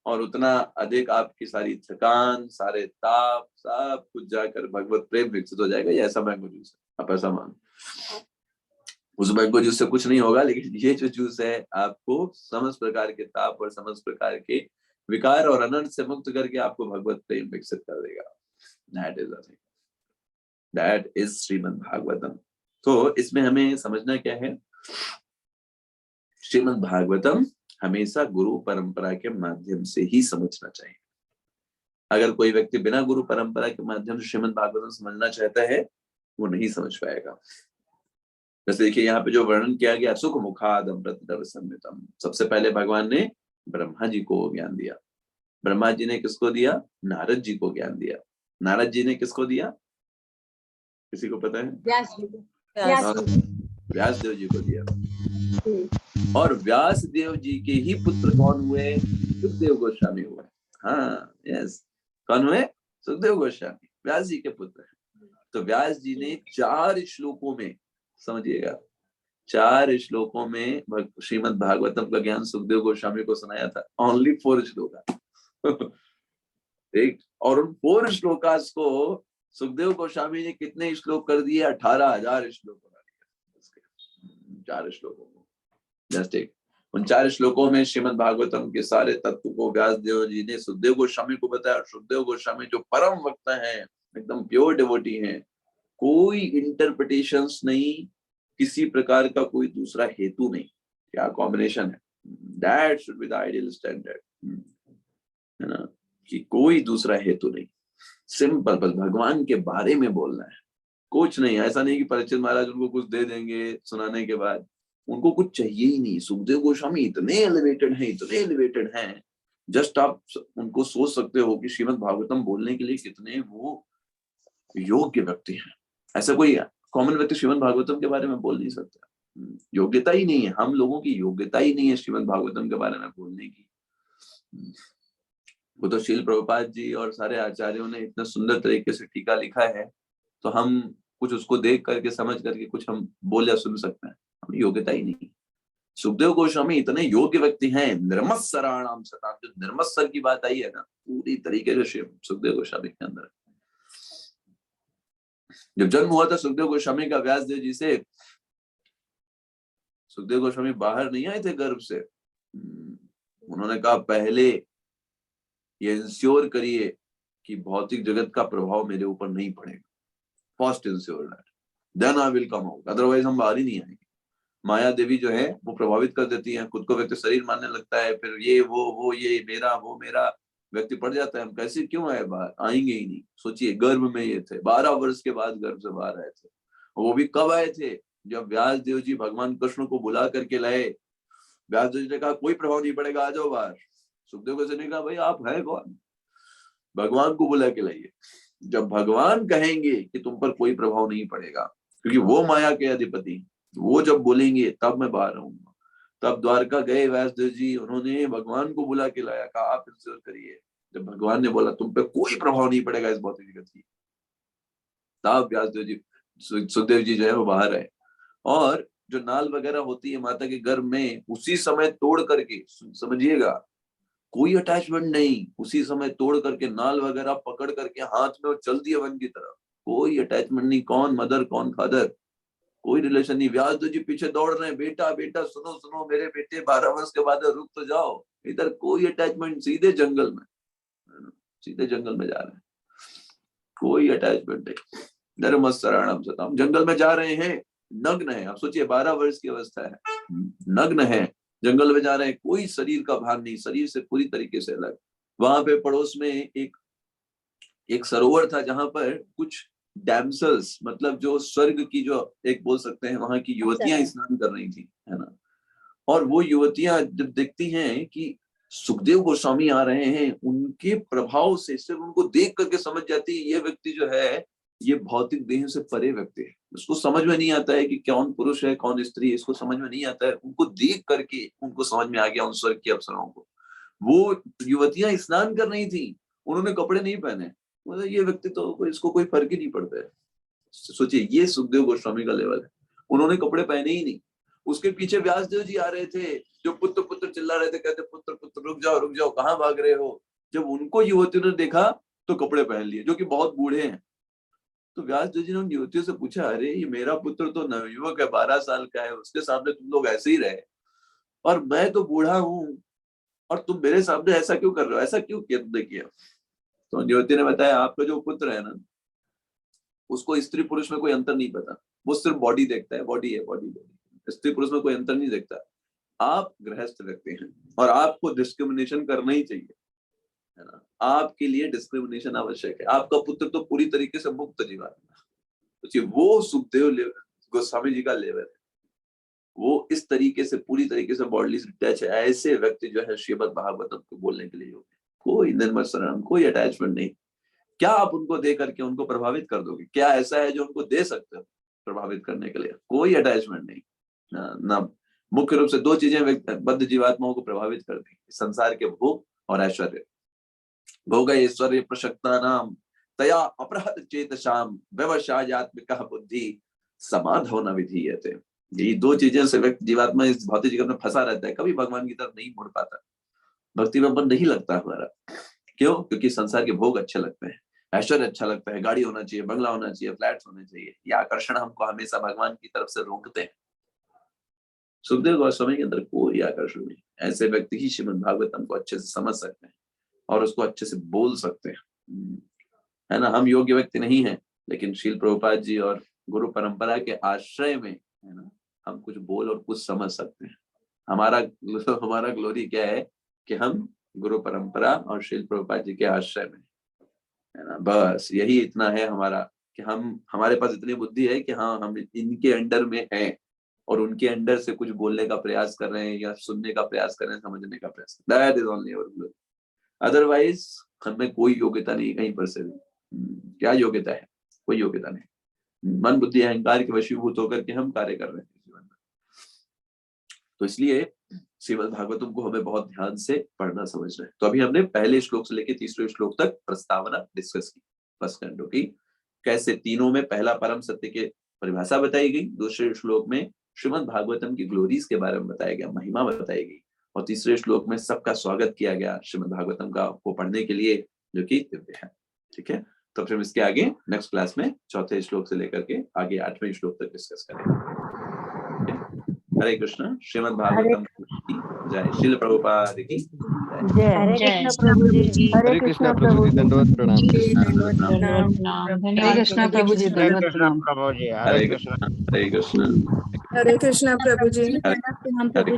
A: और उतना अधिक आपकी सारी थकान, सारे ताप, सब कुछ जाकर भगवत प्रेम विकसित हो जाएगा। ये ऐसा मैंगो जूस है, आप ऐसा मान। उस मैंगो जूस से कुछ नहीं होगा, लेकिन ये जो जूस है आपको समस्त प्रकार के ताप और समस्त प्रकार के विकार और अनर्थ से मुक्त करके आपको भगवत प्रेम विकसित कर देगा। That is Shrimad Bhagavatam. तो इसमें हमें समझना क्या है, श्रीमद् भागवतम हमेशा गुरु परंपरा के माध्यम से ही समझना चाहिए। अगर कोई व्यक्ति बिना गुरु परंपरा के माध्यम से श्रीमद् भागवतम समझना चाहता है, वो नहीं समझ पाएगा। जैसे देखिए यहाँ पे जो वर्णन किया गया, सुख मुखाद अमृत द्रव संयुतम, सबसे पहले भगवान ने ब्रह्मा जी को ज्ञान दिया। ब्रह्मा जी ने किसको दिया? नारद जी को ज्ञान दिया। नारद जी ने किसको दिया? किसी को पता है? व्यास देव जी को दिया। और व्यास देव जी के ही पुत्र कौन हुए? सुखदेव गोस्वामी हुए। हाँ, यस, कौन हुए? सुखदेव गोस्वामी, व्यास जी के पुत्र। तो व्यास जी ने 4 श्लोकों में, समझिएगा, 4 श्लोकों में श्रीमद् भागवतम का ज्ञान सुखदेव गोस्वामी को सुनाया था। ओनली 4 श्लोका। ठीक, और उन 4 श्लोकास को सुखदेव गोस्वामी ने कितने श्लोक कर दिए? 18,000 श्लोक बना दिया 4 श्लोकों को। जस्ट एक, उन 4 श्लोकों में श्रीमद् भागवतम के सारे तत्व को व्यास देव जी ने सुखदेव गोस्वामी को बताया। सुखदेव गोस्वामी जो परम वक्ता हैं, एकदम प्योर डिवोटी हैं, कोई इंटरप्रिटेशंस नहीं, किसी प्रकार का कोई दूसरा हेतु नहीं। क्या कॉम्बिनेशन है, that should be the ideal standard, है ना, कि कोई दूसरा हेतु नहीं, सिंपल, बस भगवान के बारे में बोलना है, कुछ नहीं। ऐसा नहीं कि परीक्षित महाराज उनको कुछ दे देंगे सुनाने के बाद, उनको कुछ चाहिए ही नहीं। सुखदेव गोस्वामी इतने एलिवेटेड हैं, इतने एलिवेटेड हैं, जस्ट आप उनको सोच सकते हो कि श्रीमद् भागवतम बोलने के लिए कितने वो योग्य व्यक्ति हैं। ऐसा कोई कॉमन व्यक्ति श्रीमद् भागवतम के बारे में बोल नहीं सकता, योग्यता ही नहीं है, हम लोगों की योग्यता ही नहीं है श्रीमद् भागवतम के बारे में बोलने की। वो तो शील प्रभुपाद जी और सारे आचार्यों ने इतना सुंदर तरीके से टीका लिखा है, तो हम कुछ उसको देख करके समझ करके कुछ हम बोल या सुन सकते हैं, हमें योग्यता ही नहीं। सुखदेव गोस्वामी इतने योग्य व्यक्ति हैं, निर्मत्सराणाम सताम, जो निर्मत्सर की बात आई है ना, पूरी तरीके से सुखदेव गोस्वामी के अंदर। जब जन्म हुआ था सुखदेव गोस्वामी का व्यास देव जी से, सुखदेव गोस्वामी बाहर नहीं आए थे गर्भ से, उन्होंने कहा पहले ये इंश्योर करिए कि भौतिक जगत का प्रभाव मेरे ऊपर नहीं पड़ेगा, first ensure that, then I will come out, otherwise हम बाहर ही नहीं आएंगे। माया देवी जो है वो प्रभावित कर देती है, खुद को व्यक्ति शरीर मानने लगता है, फिर ये वो ये मेरा वो मेरा व्यक्ति पड़ जाता है। हम कैसे क्यों आए बाहर, आएंगे ही नहीं। सोचिए गर्भ में ये थे, 12 वर्ष के बाद गर्भ से बाहर आए थे, वो भी कब आए थे, जब व्यास देव जी भगवान कृष्ण को बुला करके लाए। व्यास देव जी ने कहा कोई प्रभाव नहीं पड़ेगा, आ जाओ बाहर। सुखदेव गोस्वामी ने कहा भाई आप है कौन, भगवान को बुला के लाइए। जब भगवान कहेंगे कि तुम पर कोई प्रभाव नहीं पड़ेगा, क्योंकि वो माया के अधिपति, वो जब बोलेंगे तब मैं बाहर आऊंगा। तब द्वारका गए व्यासदेव जी, उन्होंने भगवान को बुला के लाया, कहा आप इंश्योर करिए। जब भगवान ने बोला तुम पे कोई प्रभाव नहीं पड़ेगा इस भौतिक जगत की, तब व्यासदेव जी सुखदेव जी जो है वो बाहर आए। और जो नाल वगैरह होती है माता के गर्भ में, उसी समय तोड़ करके, समझिएगा कोई अटैचमेंट नहीं, उसी समय तोड़ करके नाल वगैरह पकड़ करके हाथ में और चल दिया वन की तरफ, कोई अटैचमेंट नहीं, कौन मदर कौन फादर, कोई रिलेशन नहीं। व्यासदेव जी पीछे दौड़ रहे हैं, बेटा बेटा सुनो सुनो मेरे बेटे, 12 वर्ष के बाद रुक तो जाओ। इधर कोई अटैचमेंट, सीधे जंगल में, सीधे जंगल में जा रहे हैं, कोई अटैचमेंट नहीं। निर्मत्सराणाम सताम, जंगल में जा रहे हैं, नग्न है। आप सोचिए 12 वर्ष की अवस्था है, नग्न है, जंगल में जा रहे हैं, कोई शरीर का भान नहीं, शरीर से पूरी तरीके से अलग। वहां पे पड़ोस में एक सरोवर था, जहां पर कुछ डैमसल्स, मतलब जो स्वर्ग की जो एक बोल सकते हैं वहां की युवतियां स्नान कर रही थी, है ना। और वो युवतियां जब देखती हैं कि सुखदेव गोस्वामी आ रहे हैं, उनके प्रभाव से, सिर्फ उनको देख करके समझ जाती है ये व्यक्ति जो है ये भौतिक देह से परे व्यक्ति है। उसको समझ में नहीं आता है कि कौन पुरुष है कौन स्त्री है, इसको समझ में नहीं आता है। उनको देख करके उनको समझ में आ गया उन स्वर्ग की अप्सराओं को। वो युवतियां स्नान कर रही थी, उन्होंने कपड़े नहीं पहने, मतलब ये व्यक्ति तो इसको कोई फर्क ही नहीं पड़ता है। सोचिए ये सुखदेव गोस्वामी का लेवल है, उन्होंने कपड़े पहने ही नहीं। उसके पीछे व्यासदेव जी आ रहे थे, जो पुत्र पुत्र चिल्ला रहे थे, कहते पुत्र पुत्र रुक जाओ कहाँ भाग रहे हो। जब उनको युवतियों ने देखा तो कपड़े पहन लिए, जो कि बहुत बूढ़े हैं। तो व्यासदेव जी ने उन युवतियों से पूछा, अरे ये मेरा पुत्र तो नवयुवक है, 12 साल का है, उसके सामने तुम लोग ऐसे ही रहे, और मैं तो बूढ़ा हूँ और तुम मेरे सामने ऐसा क्यों कर रहे हो, ऐसा क्यों किया। तो युवती ने बताया आपका जो पुत्र है ना, उसको स्त्री पुरुष में कोई अंतर नहीं पता, वो सिर्फ बॉडी देखता है, बॉडी है बॉडी, स्त्री पुरुष में कोई अंतर नहीं देखता। आप गृहस्थ व्यक्ति हैं और आपको डिस्क्रिमिनेशन करना ही चाहिए, है ना, आपके लिए डिस्क्रिमिनेशन आवश्यक है। आपका पुत्र तो पूरी तरीके से मुक्त जीवात्मा, तो वो सुखदेव गोस्वामी जी का लेवल है, वो इस तरीके से पूरी तरीके से बॉडी से अटैच है। ऐसे व्यक्ति जो है श्रीमद् भागवतम को बोलने के लिए योग्य, कोई निर्मत्सरण, कोई अटैचमेंट नहीं। क्या आप उनको दे करके उनको प्रभावित कर दोगे, क्या ऐसा है जो उनको दे सकते हो प्रभावित करने के लिए, कोई अटैचमेंट नहीं ना। मुख्य रूप से दो चीजें बद्ध जीवात्माओं को प्रभावित करती, संसार के भोग और ऐश्वर्य। भोग ऐश्वर्य प्रशक्ता नाम तया अपरहत चेतसाम व्यवसायात्मिका बुद्धि समाधो न विधीयते। यही दो चीजें से व्यक्ति जीवात्मा इस भौतिक जगत में फंसा रहता है, कभी भगवान की तरफ नहीं मुड़ पाता, भक्ति में मन नहीं लगता हमारा। क्यों? क्योंकि संसार के भोग अच्छे लगते हैं, ऐश्वर्य अच्छा लगता है, गाड़ी होना चाहिए, बंगला होना चाहिए, फ्लैट्स होने चाहिए। ये आकर्षण हमको हमेशा भगवान की तरफ से रोकते हैं। सुखदेव गोस्वामी के अंदर कोई आकर्षण नहीं। ऐसे व्यक्ति ही श्रीमद् भागवतम को अच्छे से समझ सकते हैं और उसको अच्छे से बोल सकते हैं, है ना। हम योग्य व्यक्ति नहीं है, लेकिन शील प्रभुपाद जी और गुरु परंपरा के आश्रय में है ना, हम कुछ बोल और कुछ समझ सकते हैं। हमारा हमारा ग्लोरी क्या है कि हम गुरु परंपरा और श्रील प्रभुपाद जी के आश्रय में, है ना, बस यही इतना है हमारा, कि हम, हमारे पास इतनी बुद्धि है कि हाँ हम इनके अंडर में हैं और उनके अंडर से कुछ बोलने का प्रयास कर रहे हैं या सुनने का प्रयास कर रहे हैं, समझने का प्रयास, that is only our glory. Otherwise हमें कोई योग्यता नहीं कहीं पर से भी। क्या योग्यता है? कोई योग्यता नहीं। मन बुद्धि अहंकार के वशीभूत होकर के हम कार्य कर रहे हैं जीवन में। तो इसलिए श्रीमद् भागवतम को हमें बहुत ध्यान से पढ़ना समझना है। तो अभी हमने पहले श्लोक से लेकर तीसरे श्लोक तक प्रस्तावना डिस्कस की फर्स्ट कैंटो की, कैसे तीनों में पहला परम सत्य के परिभाषा बताई गई, दूसरे श्लोक में श्रीमद् भागवतम की ग्लोरीज के बारे में बताया गया, महिमा बताई गई, और तीसरे श्लोक में सबका स्वागत किया गया श्रीमद् भागवतम का को पढ़ने के लिए, जो कि दिव्य है। ठीक है, तो फिर इसके आगे नेक्स्ट क्लास में चौथे श्लोक से लेकर के आगे 8वें श्लोक तक डिस्कस करेंगे। हरे कृष्ण। श्रीमद् भागवतम की जय। श्रील प्रभुपाद की जय।
B: हरे कृष्ण प्रभु जी।
C: हरे कृष्णा प्रभु जी, दंडवत प्रणाम।
E: हरे कृष्णा प्रभु जी, दंडवत प्रणाम।
A: हरे कृष्ण। हरे कृष्ण।
F: हरे कृष्णा प्रभु जी।
A: हरे